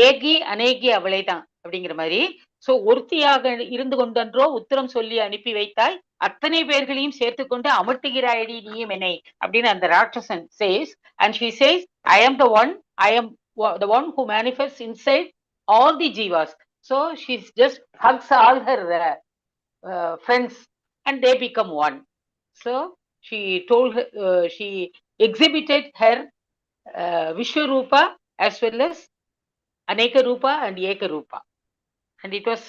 ஏகி அநேகி அவளைதான் அப்படிங்கிற மாதிரி. So ஒருத்தியாக இருந்து கொண்டன்றோ உத்தரம் சொல்லி அனுப்பி வைத்தாய், அத்தனை பேர்களையும் சேர்த்து கொண்டு அமர்த்துகிறாயடி நீயும் என்னை அப்படின்னு அந்த ராட்சசன் says, and she says, I am the one who manifests inside all the jivas. So she just hugs all her friends and they become one. So she told she exhibited her Vishwarupa as well as Aneka Rupa and Eka Rupa, and it was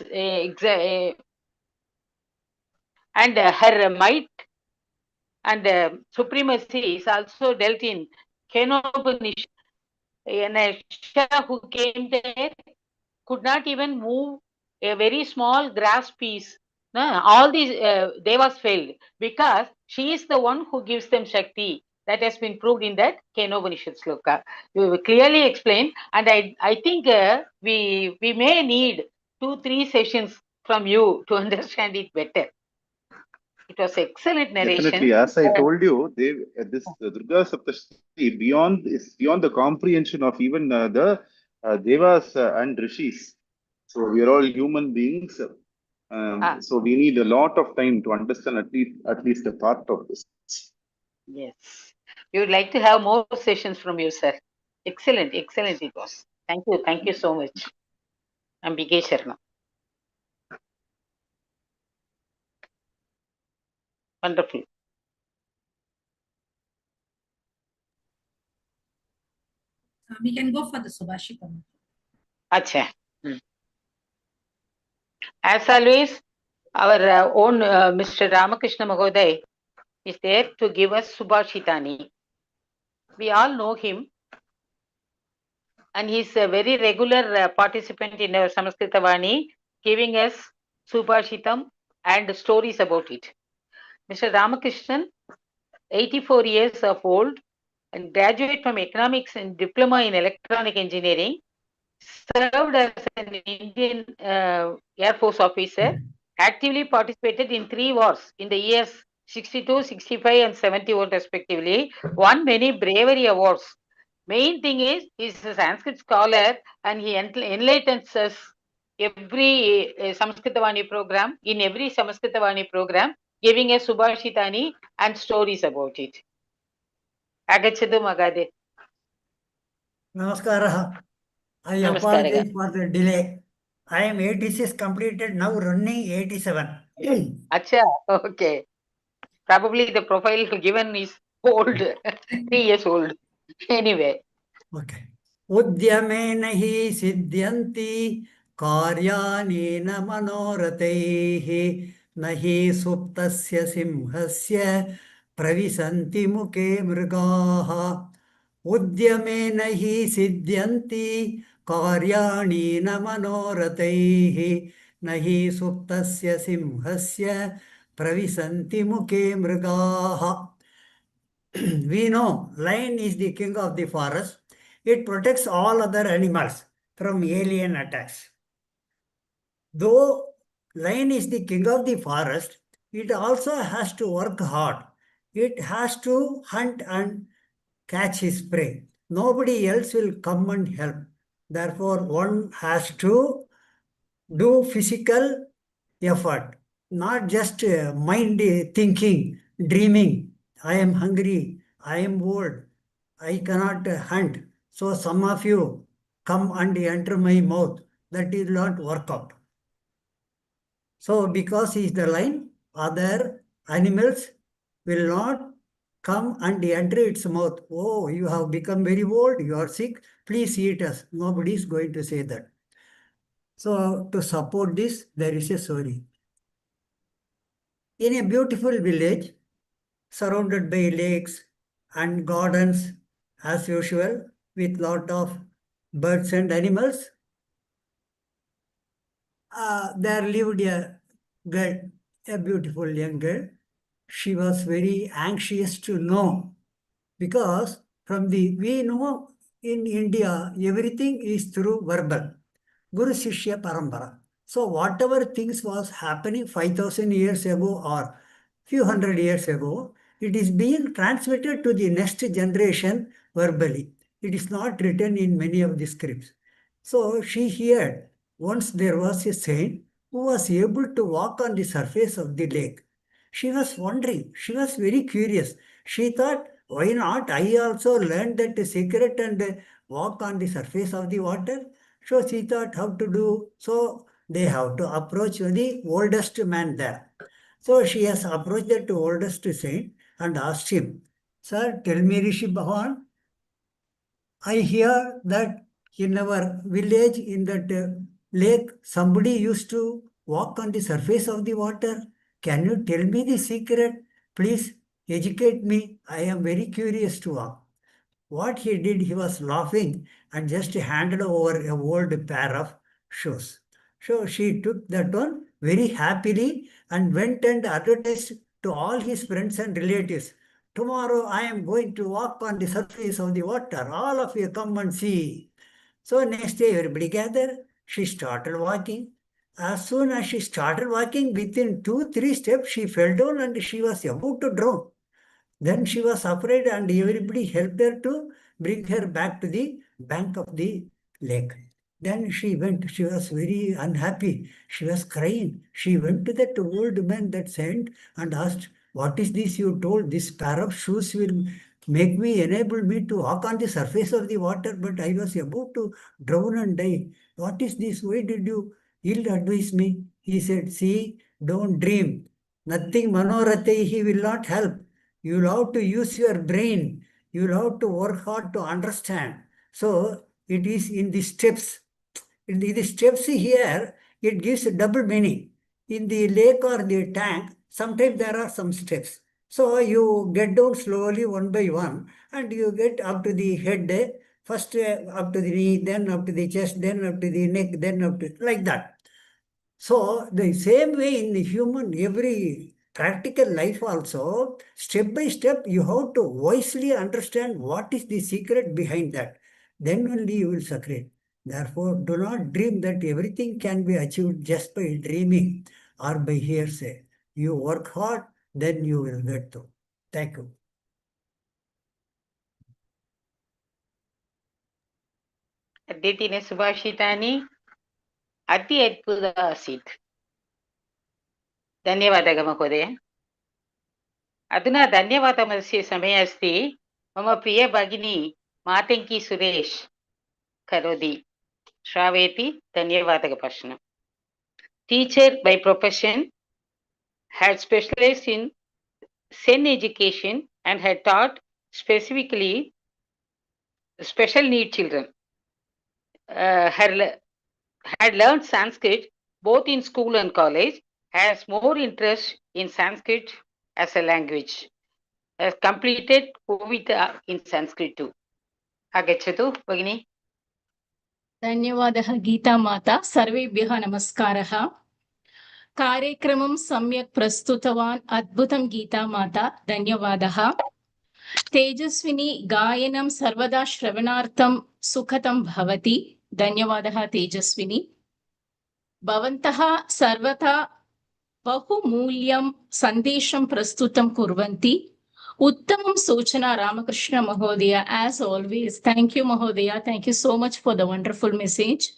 and her might and supremacy is also dealt in Kenopanishad. An Asha who came there could not even move a very small grass piece. No, all these devas failed because she is the one who gives them Shakti. That has been proved in that Kenopanishad Shloka. You clearly explained, and I think we may need 2-3 sessions from you to understand it better. It was excellent narration. Definitely, as I told you, this Durga Sapthasati is beyond the comprehension of even the Devas and Rishis. So we are all human beings. So we need a lot of time to understand at least a part of this. Yes. We would like to have more sessions from you, sir. Excellent it was. Thank you so much. Ambike Sharma. Wonderful. We can go for the Subhashitam. Acha. As always, our own Mr. Ramakrishna Mahoday is there to give us Subhashitani. We all know him, and he's a very regular participant in our Samskritha Vani, giving us Subhashitam and stories about it. Mr. Ramakrishnan, 84 years of old, and graduate from economics and diploma in electronic engineering, served as an Indian Air Force officer, actively participated in 3 wars in the years 62, 65 and 71 respectively, won many bravery awards. Main thing is, he's a Sanskrit scholar and he enlightens us every Samskrita Vani program, giving us Subhashitani and stories about it. Agachadu Magade. Namaskara. I apologize for the delay. I am 86 completed, now running 87. Acha, okay. Probably the profile given is old, 3 years old. Anyway. Okay. Udyamena hi siddhyanti karyanena manorataihi nahi suptasya simhasya pravisanti muke mrigaha. Udyamena hi siddhyanti karyanena manorataihi nahi suptasya simhasya pravisanti muke mrigaha. We know lion is the king of the forest. It protects all other animals from alien attacks. Though lion is the king of the forest, it also has to work hard. It has to hunt and catch his prey. Nobody else will come and help. Therefore, one has to do physical effort. not just mind thinking, dreaming. I am hungry, I am old, I cannot hunt. So some of you come and enter my mouth. That will not work out. So because he is the lion, other animals will not come and enter its mouth. Oh, you have become very old, you are sick, please eat us. Nobody is going to say that. So to support this, there is a story. In a beautiful village, surrounded by lakes and gardens, as usual, with lot of birds and animals, there lived a girl, a beautiful young girl. She was very anxious to know, because we know in India, everything is through verbal. Guru Shishya Parampara. So whatever things was happening 5,000 years ago or few hundred years ago, it is being transmitted to the next generation verbally. It is not written in many of the scripts. So she heard once there was a saint who was able to walk on the surface of the lake. She was wondering, she was very curious. She thought, why not? I also learned that secret and walk on the surface of the water. So she thought how to do. So they have to approach the oldest man there. So she has approached that oldest saint and asked him, Sir, tell me, Rishi Bhavan, I hear that in our village, in that lake, somebody used to walk on the surface of the water. Can you tell me the secret? Please educate me. I am very curious to walk. What he did, he was laughing and just handed over a old pair of shoes. So she took that one very happily and went and advertised to all his friends and relatives. Tomorrow I am going to walk on the surface of the water. All of you come and see. So next day everybody gathered. She started walking. As soon as she started walking, within 2-3 steps, she fell down and she was about to drown. Then she was afraid and everybody helped her to bring her back to the bank of the lake. Then she went, she was very unhappy. She was crying. She went to that old man, that saint, and asked, what is this you told? This pair of shoes will enable me to walk on the surface of the water, but I was about to drown and die. What is this? Why did you ill advise me? He said, see, don't dream. Nothing he will not help. You have to use your brain. You have to work hard to understand. So it is in the steps. In the steps here, it gives a double meaning. In the lake or the tank, sometimes there are some steps. So you get down slowly one by one and you get up to the head, first up to the knee, then up to the chest, then up to the neck, then up to, like that. So the same way in the human, every practical life also, step by step, you have to wisely understand what is the secret behind that. Then only you will succeed. Therefore, do not dream that everything can be achieved just by dreaming or by hearsay. You work hard, then you will get to. Thank you. अद्यतन सुभाषितानि अति अद्भुत आसीत्। धन्यवादः महोदय। अधुना धन्यवादस्य समयः अस्ति। मम प्रिय भगिनी मातङ्गी सुरेश करोति, श्रावयति। धन्यवादः प्रश्न। Teacher by profession, had specialized in Zen education and had taught specifically special need children. Had learned Sanskrit both in school and college, has more interest in Sanskrit as a language, has completed Kovita in Sanskrit too. Agachatu, Bhagini. धन्यवादः गीता माता। सर्वेभ्यः नमस्कारः। कार्यक्रमं सम्यक् प्रस्तुतवान्, अद्भुतं गीता माता, धन्यवादः। तेजस्विनी गायनं सर्वदा श्रवणार्थं सुखदं भवति, धन्यवादः तेजस्विनी। भवन्तः सर्वदा बहुमूल्यं सन्देशं प्रस्तुतं कुर्वन्ति। उत्तमं सूचना Ramakrishna Mahodaya, as always. Thank you Mahodaya, thank you so much for the wonderful message.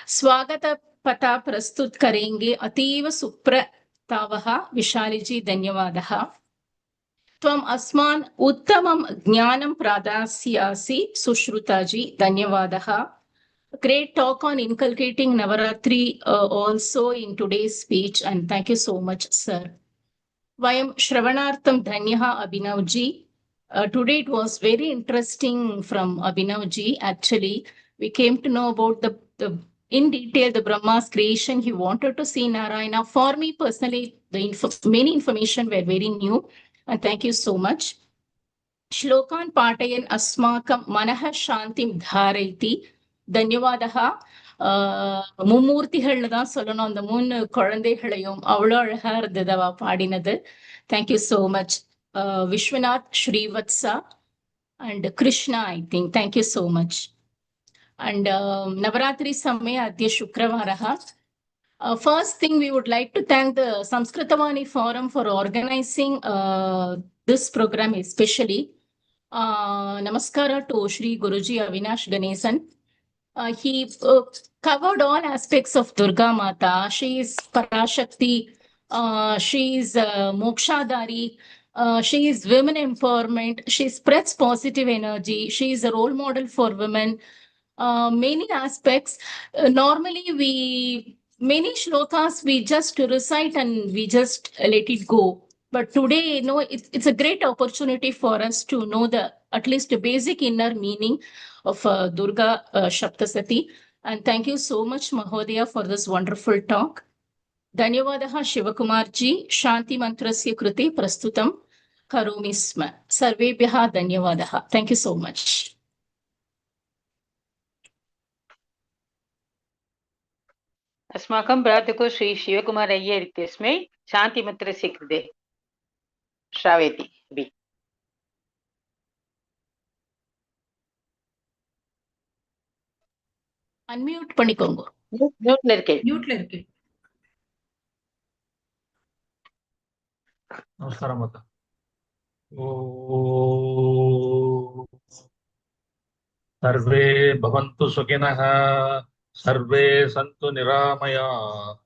Swagata पता प्रस्तुत करेंगे। अतीव सुप्रतावः विशाली जी, धन्यवादः। त्वम् अस्मान् उत्तमं ज्ञानं प्रदास्यसि सुश्रुता जी, धन्यवादः। Great talk on inculcating Navaratri also in today's speech, and thank you so much, sir. Vayam Shravanartham Dhanyaha Abhinav ji. Today it was very interesting from Abhinav ji. Actually, we came to know about the in detail the Brahma's creation. He wanted to see Narayana. For me personally, many information were very new, and thank you so much. Shlokan Patayan Asmakam Manaha Shantim Dharayati. தன்யவாதः. மும்மூர்த்திகள்ல தான் சொல்லணும், அந்த 3 குழந்தைகளையும் அவ்வளோ அழகா இருந்தது அவ பாடினது. Thank you so much. Vishwanath, Srivatsa and Krishna, I think. Thank you so much. And Navaratri சமய அத்ய சுக்ரவாரः. First thing, we would like to thank the Samskritha Vani Forum for organizing this program especially. Namaskara to Shri Guruji Avinash Ganesan. He covered all aspects of Durga Mata. She is Parashakti. She is Mokshadari. She is women empowerment. She spreads positive energy. She is a role model for women. Many aspects. Normally, many shlokas we just recite and we just let it go. But today, it's a great opportunity for us to know at least the basic inner meaning of Durga Sapthasati. And thank you so much, Mahodaya, for this wonderful talk. Dhanyavadaha Sivakumar ji. Shanti mantrasya kriti prastutam karomi sma. Sarvebhyaha dhanyavadaha. Thank you so much. अस्माकं भ्रातुः श्री शिवकुमार अय्यर इत्यस्मै शान्तिमन्त्रस्य कृते श्रावयति अभि। Unmute பண்ணிக்கோங்க. மியூட்ல இருக்கேன். மியூட்ல இருக்கு. ನಮಸ್ಕಾರ ಮಾತಾ. ಸರ್ವೇ ಭವಂತು ಸುಖಿನಃ, ಸರ್ವೇ ಸಂತು ನಿರಾಮಯಾಃ,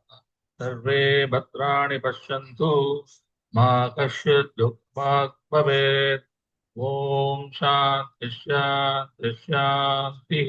ಸರ್ವೇ ಭದ್ರಾಣಿ ಪಶ್ಯಂತು, ಮಾ ಕಶ್ಚಿತ್ ದುಃಖಾತ್ ಭವೇತ್. ಓಂ ಶಾಂತಿ ಶಾಂತಿ ಶಾಂತಿ.